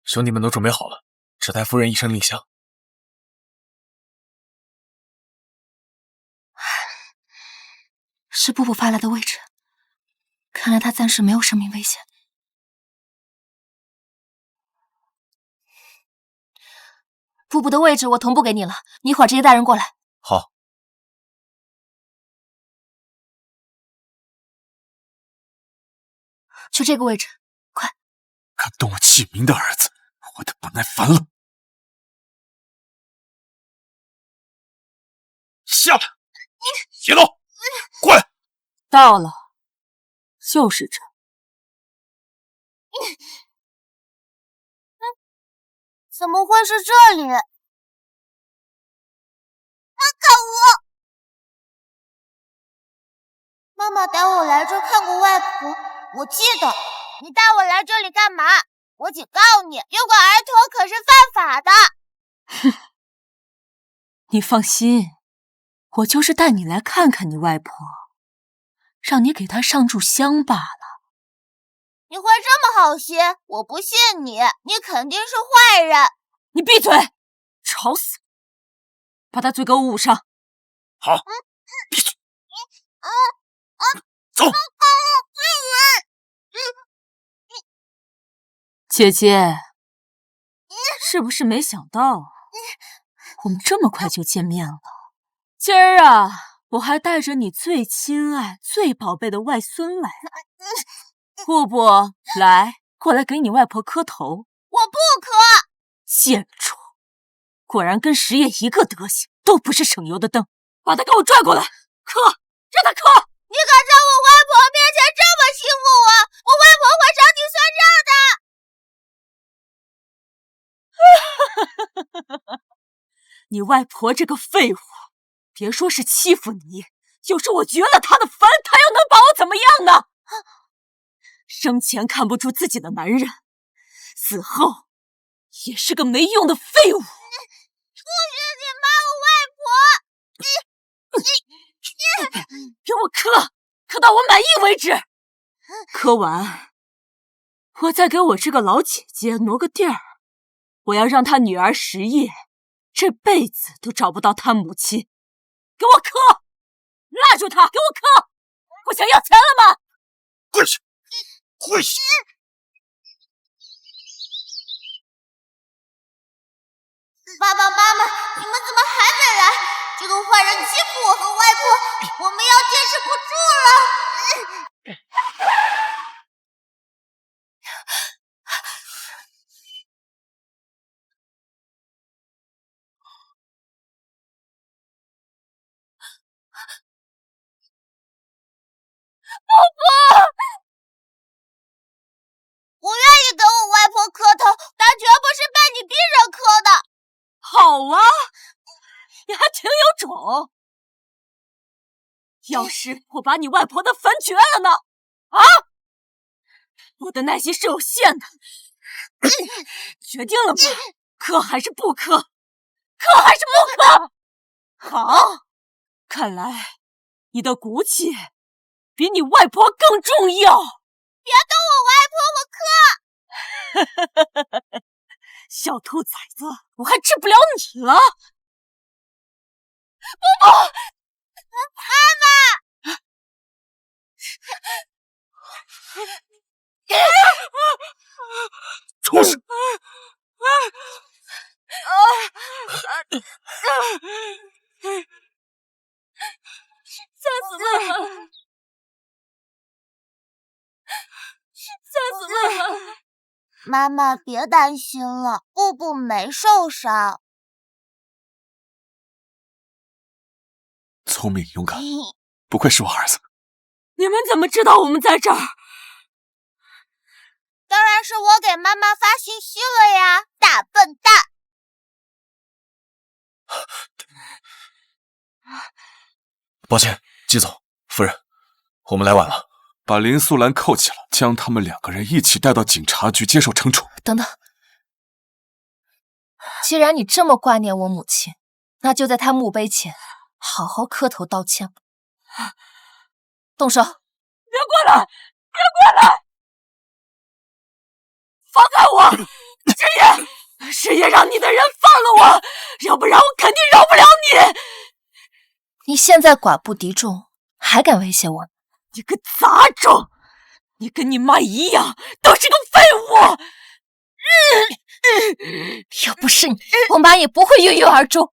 兄弟们都准备好了，只待夫人一声令下。
是布布发来的位置，看来他暂时没有生命危险。布布的位置我同步给你了，你一会儿直接带人过来。
好。
就这个位置，快！
敢动我启明的儿子，我的不耐烦了。
下来，别动，过来！
到了，就是这。
怎么会是这里？放开我！妈妈带我来这看过外婆，我记得。你带我来这里干嘛？我警告你，诱拐儿童可是犯法的。
哼，你放心，我就是带你来看看你外婆，让你给她上炷香罢了。
你会这么好心？我不信你，你肯定是坏人。
你闭嘴，吵死！把他嘴给我捂上。
好，闭嘴。走。
姐姐，是不是没想到我们这么快就见面了。今儿啊，我还带着你最亲爱、最宝贝的外孙来了。不不，来，过来给你外婆磕头。
我不磕。
贱种，果然跟石爷一个德行，都不是省油的灯。把他给我拽过来，磕，让他磕。
你敢在我外婆面前这么欺负我，我外婆会找你
算账的。你外婆这个废物，别说是欺负你，就是我绝了她的坟，她又能把我怎么样呢？生前看不出自己的男人，死后也是个没用的废物。
不许你骂我外婆！
给我磕，磕到我满意为止。磕完，我再给我这个老姐姐挪个地儿，我要让她女儿石叶这辈子都找不到她母亲。给我磕，拉住她，给我磕！我想要钱了吗？
跪下，跪下！
爸爸妈妈，你们怎么还没来？这个坏人欺负我和外婆，我们要坚持不住了。婆婆，我愿意给我外婆磕头，但绝不是被你逼着磕的。
好啊，你还挺有种。要是我把你外婆的坟掘了呢？啊！我的耐心是有限的。决定了吗？磕还是不磕？磕还是不磕？好，看来你的骨气比你外婆更重要。
别跟我外婆磕！
小兔崽子，我还治不了你了。
不，妈妈！
出事！
吓死妹了！吓死妹了！
妈妈别担心了，布布没受伤。
聪明勇敢，不愧是我儿子。
你们怎么知道我们在这儿？
当然是我给妈妈发信息了呀，大笨蛋！
抱歉，季总、夫人，我们来晚了。
把林素兰扣起来，将他们2个人一起带到警察局接受惩处。
等等，既然你这么挂念我母亲，那就在她墓碑前好好磕头道歉吧。动手！别
过来！别过来！放开我！师爷让你的人放了我，要不然我肯定饶不了你。
你现在寡不敌众，还敢威胁我？
你个杂种！你跟你妈一样，都是个废物！
要不是你，我妈也不会郁郁而终。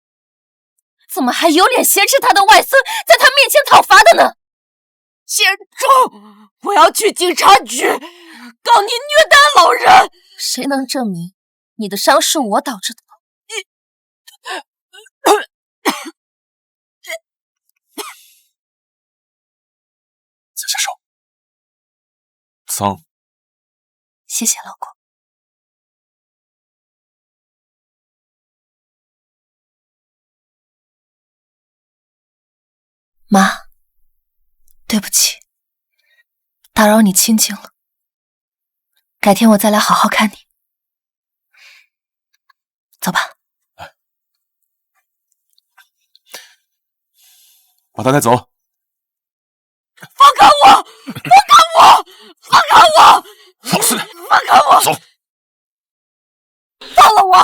怎么还有脸挟持她的外孙，在她面前讨伐的呢？
贱种！我要去警察局告你虐待老人！
谁能证明你的伤是我导致的？
放下手。脏。
谢谢老公。妈，对不起，打扰你清静了。改天我再来好好看你。走吧。
把他带走。
放开我！放开我！放开我！
老实点！
放开我！
走！
放了我！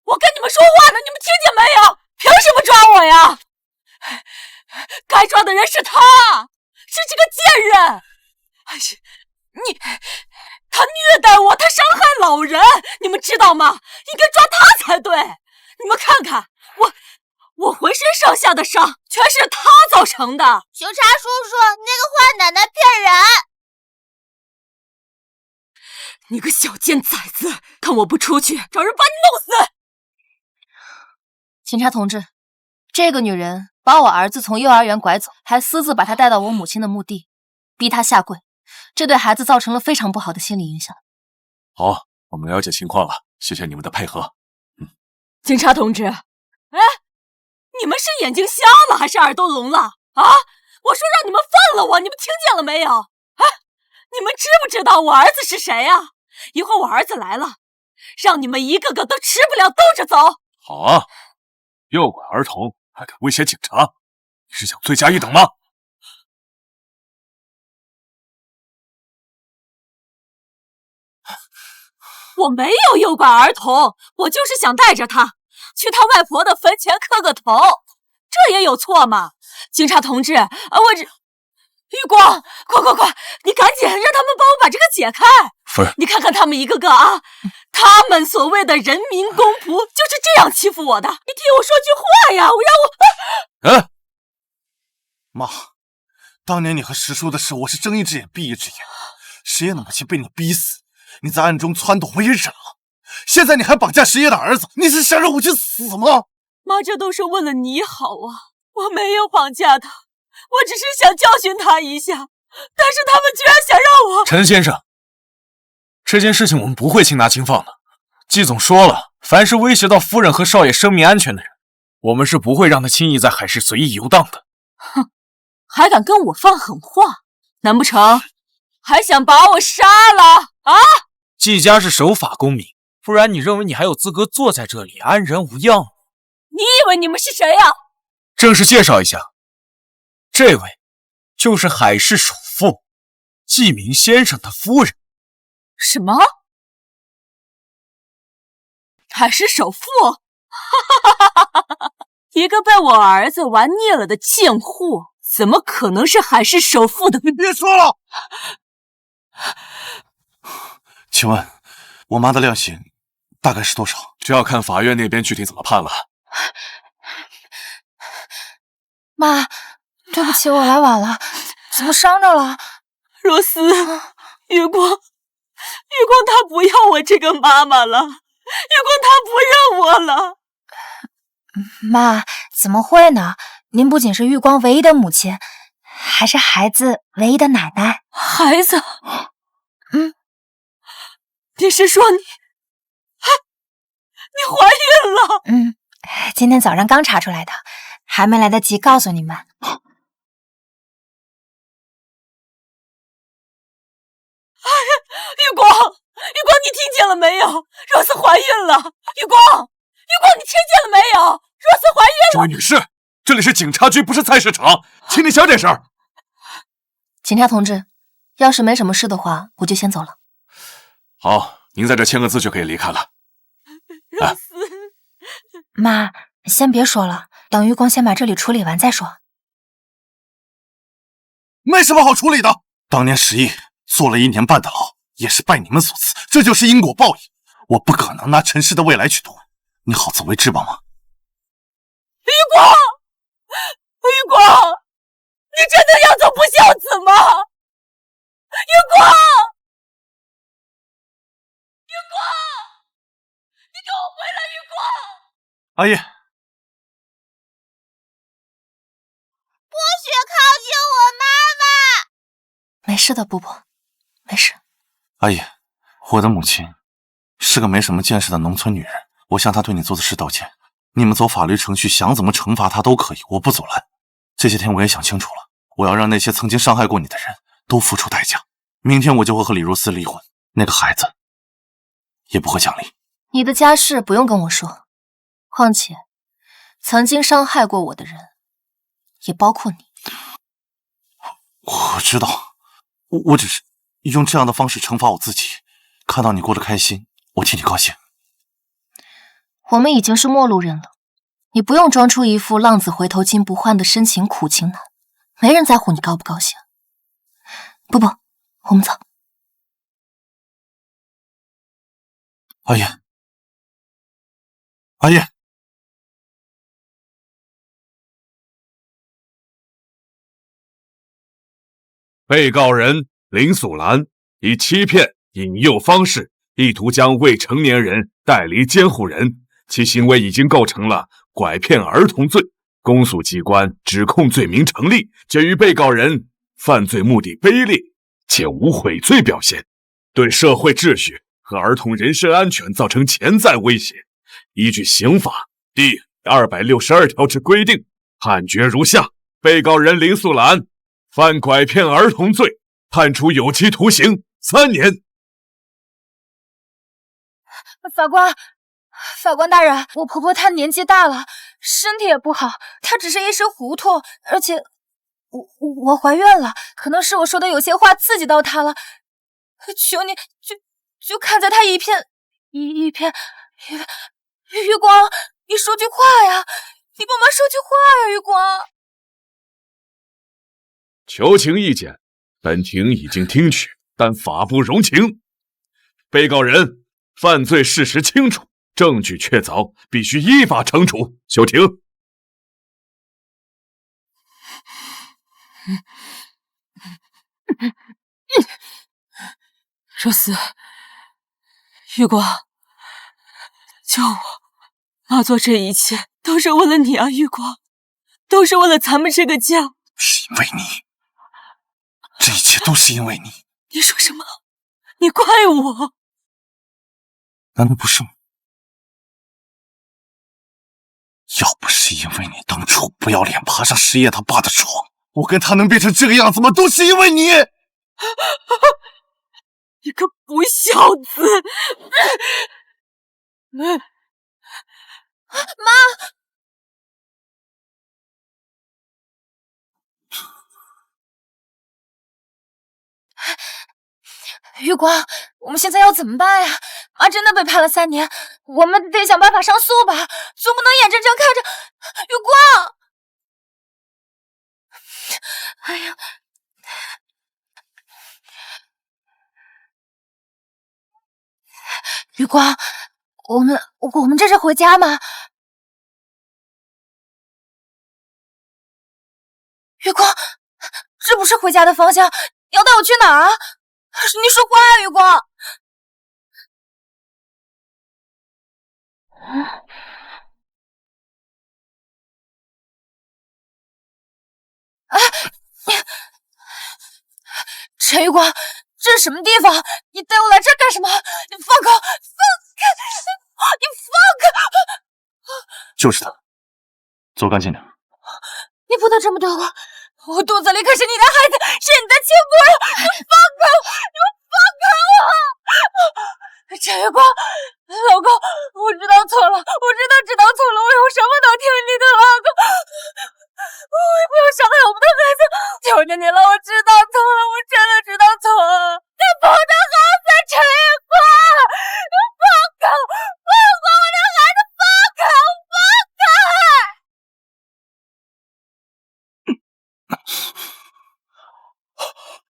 我跟你们说话呢，你们听见没有？凭什么抓我呀？该抓的人是他，是这个贱人！他虐待我，他伤害老人，你们知道吗？应该抓他才对。你们看看，我浑身上下的伤全是他造成的。
警察叔叔，那个坏奶奶骗人！
你个小贱崽子，看我不出去，找人把你弄死！
警察同志，这个女人把我儿子从幼儿园拐走，还私自把他带到我母亲的墓地，逼他下跪，这对孩子造成了非常不好的心理影响。
好，我们了解情况了，谢谢你们的配合。
警察同志，哎，你们是眼睛瞎了还是耳朵聋了啊？我说让你们放了我，你们听见了没有？啊，你们知不知道我儿子是谁啊？一会儿我儿子来了，让你们一个个都吃不了兜着走。
好啊，诱拐儿童还敢威胁警察，你是想罪加一等吗？
我没有诱拐儿童，我就是想带着他去他外婆的坟前磕个头，这也有错吗？警察同志，我这玉光，快，你赶紧让他们帮我把这个解开。
夫人，
你看看他们一个个啊，他们所谓的人民公仆就是这样欺负我的。你替我说句话呀，
哎，妈，当年你和石叔的事，我是睁一只眼闭一只眼，石爷的母亲被你逼死，你在暗中撺掇，我也忍了。现在你还绑架石爷的儿子，你是想让我去死吗？
妈，这都是为了你好啊，我没有绑架他，我只是想教训他一下，但是他们居然想让我……
陈先生，这件事情我们不会轻拿轻放的。季总说了，凡是威胁到夫人和少爷生命安全的人，我们是不会让他轻易在海市随意游荡的。
哼，还敢跟我放狠话？难不成还想把我杀了啊？
季家是守法公民，不然你认为你还有资格坐在这里安然无恙？
你以为你们是谁呀？
正式介绍一下，这位就是海市首富季明先生的夫人。
什么？海市首富？一个被我儿子玩腻了的贱货，怎么可能是海市首富的？
你别说了。请问，我妈的量刑大概是多少？
这要看法院那边具体怎么判了。
妈，对不起，我来晚了，怎么伤着了？
若思，月光他不要我这个妈妈了，月光他不认我了。
妈，怎么会呢？您不仅是玉光唯一的母亲，还是孩子唯一的奶奶。
孩子？你是说你怀孕了？
今天早上刚查出来的，还没来得及告诉你们。
玉光，你听见了没有？若思怀孕了！玉光，你听见了没有？若思怀孕了！
这位女士，这里是警察局，不是菜市场，请你小点声。
警察同志，要是没什么事的话，我就先走了。
好，您在这签个字就可以离开了。
若思，
妈，先别说了，等玉光先把这里处理完再说。
没什么好处理的。当年石毅坐了1年半的牢，也是拜你们所赐，这就是因果报应。我不可能拿陈氏的未来去赌，你好自为之吧，妈。
玉光，你真的要做不孝子吗？玉光，你给我回来！玉光，
阿姨，
不许靠近我妈妈！
没事的，布布，没事。
阿姨，我的母亲是个没什么见识的农村女人，我向她对你做的事道歉。你们走法律程序，想怎么惩罚她都可以，我不阻拦。这些天我也想清楚了，我要让那些曾经伤害过你的人都付出代价。明天我就会和李如斯离婚，那个孩子也不会讲理。
你的家事不用跟我说，况且曾经伤害过我的人也包括你。
我知道，我只是用这样的方式惩罚我自己。看到你过得开心，我替你高兴。
我们已经是陌路人了，你不用装出一副浪子回头金不换的深情苦情男，没人在乎你高不高兴。不，我们走。
阿姨，阿姨。
被告人林素兰以欺骗、引诱方式，意图将未成年人带离监护人，其行为已经构成了拐骗儿童罪。公诉机关指控罪名成立，鉴于被告人犯罪目的卑劣且无悔罪表现，对社会秩序和儿童人身安全造成潜在威胁，依据刑法第262条之规定，判决如下：被告人林素兰犯拐骗儿童罪，判处有期徒刑3年。
法官大人，我婆婆她年纪大了，身体也不好，她只是一时糊涂，而且我怀孕了，可能是我说的有些话刺激到她了，求你就看在她一片余光，你说句话呀，你帮忙说句话呀，余光。
求情意见，本庭已经听取，但法不容情。被告人犯罪事实清楚，证据确凿，必须依法惩处。休庭。
若思，余光，救我！妈做这一切都是为了你啊，余光，都是为了咱们这个家。
是因为你，这一切都是因为你。
你说什么？你怪我？
难道不是吗？要不是因为你当初不要脸爬上师爷他爸的床，我跟他能变成这个样子吗？都是因为你！
你个不孝子！
妈！余光，我们现在要怎么办呀？妈真的被判了3年，我们得想办法上诉吧，总不能眼睁睁看着余光。哎呀！余光，我们这是回家吗？余光，这不是回家的方向，你要带我去哪儿啊？你说话啊，余光！哎，陈余光，这是什么地方？你带我来这儿干什么？你放开！你放开！
就是他，走干净点。
你不能这么对我，我肚子里可是你的孩子，是你的亲骨肉！你放开我！你放开我！陈月光，老公，我知道错了，我知道错了，我以后什么都听你的，老公，我不要伤害我们的孩子，求求你了，我知道错了，我真的知道错了，他不的孩子，陈月光，你放开我，放开我的孩子，放开我，放开！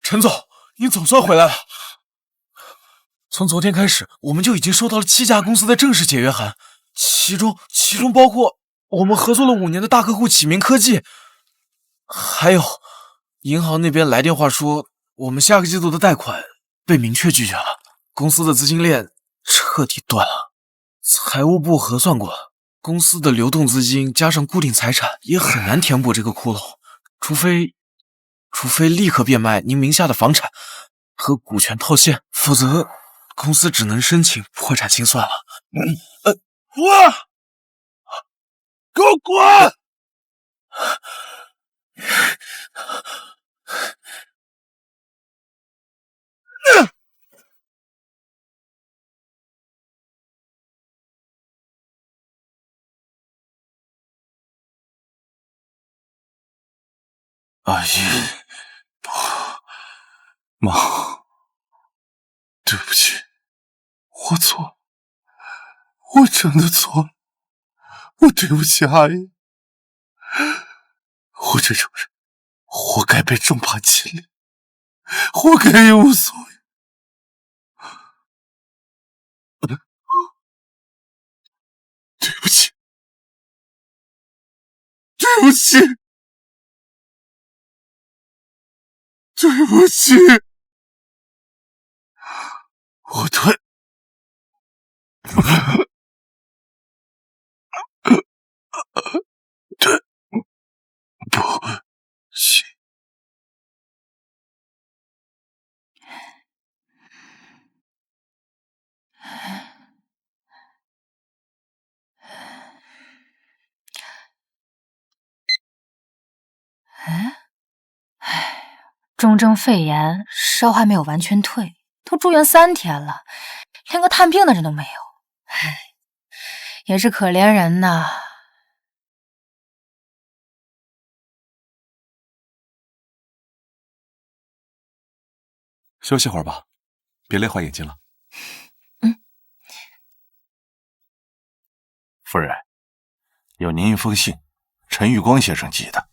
陈总，你总算回来了。从昨天开始，我们就已经收到了7家公司的正式解约函，其中包括我们合作了5年的大客户启明科技，还有银行那边来电话说，我们下个季度的贷款被明确拒绝了，公司的资金链彻底断了。财务部核算过，公司的流动资金加上固定财产也很难填补这个窟窿，除非立刻变卖您名下的房产和股权套现，否则公司只能申请破产清算了。
滚！给我滚！阿姨，不，妈，对不起，我错了，我真的错了，我对不起阿姨，我这种人活该被重判牵连，活该一无所有。对不起，对不起。对不起，我对不起。
重症肺炎，烧还没有完全退，都住院3天了，连个探病的人都没有。唉，也是可怜人呐。
休息会儿吧，别累坏眼睛了。
夫人，有您一封信，陈玉光先生寄的。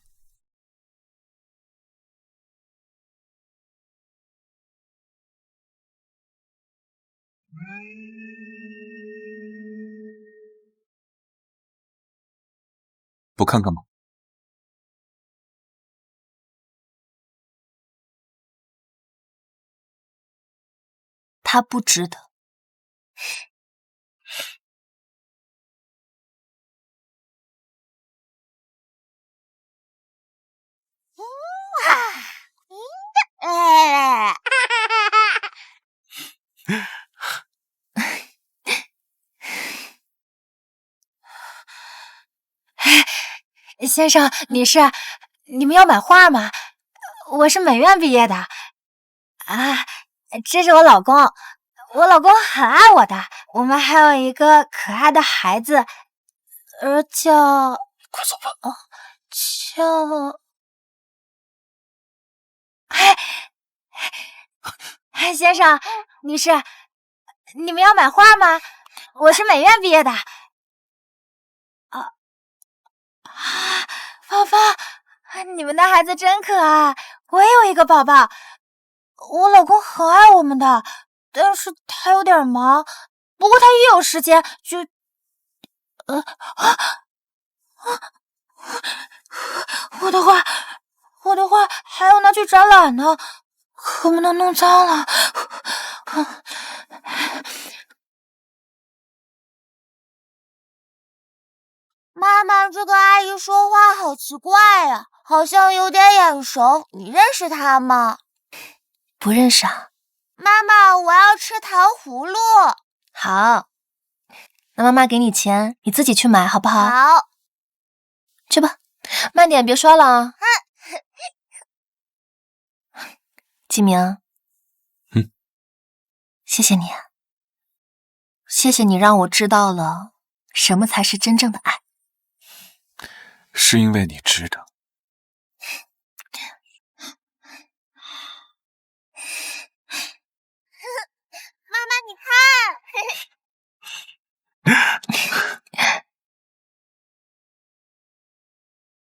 不看看吗？
他不值得。先生、女士，你们要买画吗？我是美院毕业的。啊，这是我老公，我老公很爱我的。我们还有一个可爱的孩子，叫……
快走吧。
叫……先生、女士，你们要买画吗？我是美院毕业的。芳芳，你们的孩子真可爱，我也有一个宝宝。我老公很爱我们的，但是他有点忙，不过他一有时间就……我的画还要拿去展览呢，可不能弄脏了。
妈妈，这个阿姨说话好奇怪呀，好像有点眼熟。你认识她吗？
不认识啊。
妈妈，我要吃糖葫芦。
好，那妈妈给你钱，你自己去买好不好？
好。
去吧，慢点，别摔了啊。季明，谢谢你，谢谢你让我知道了什么才是真正的爱。
是因为你值得。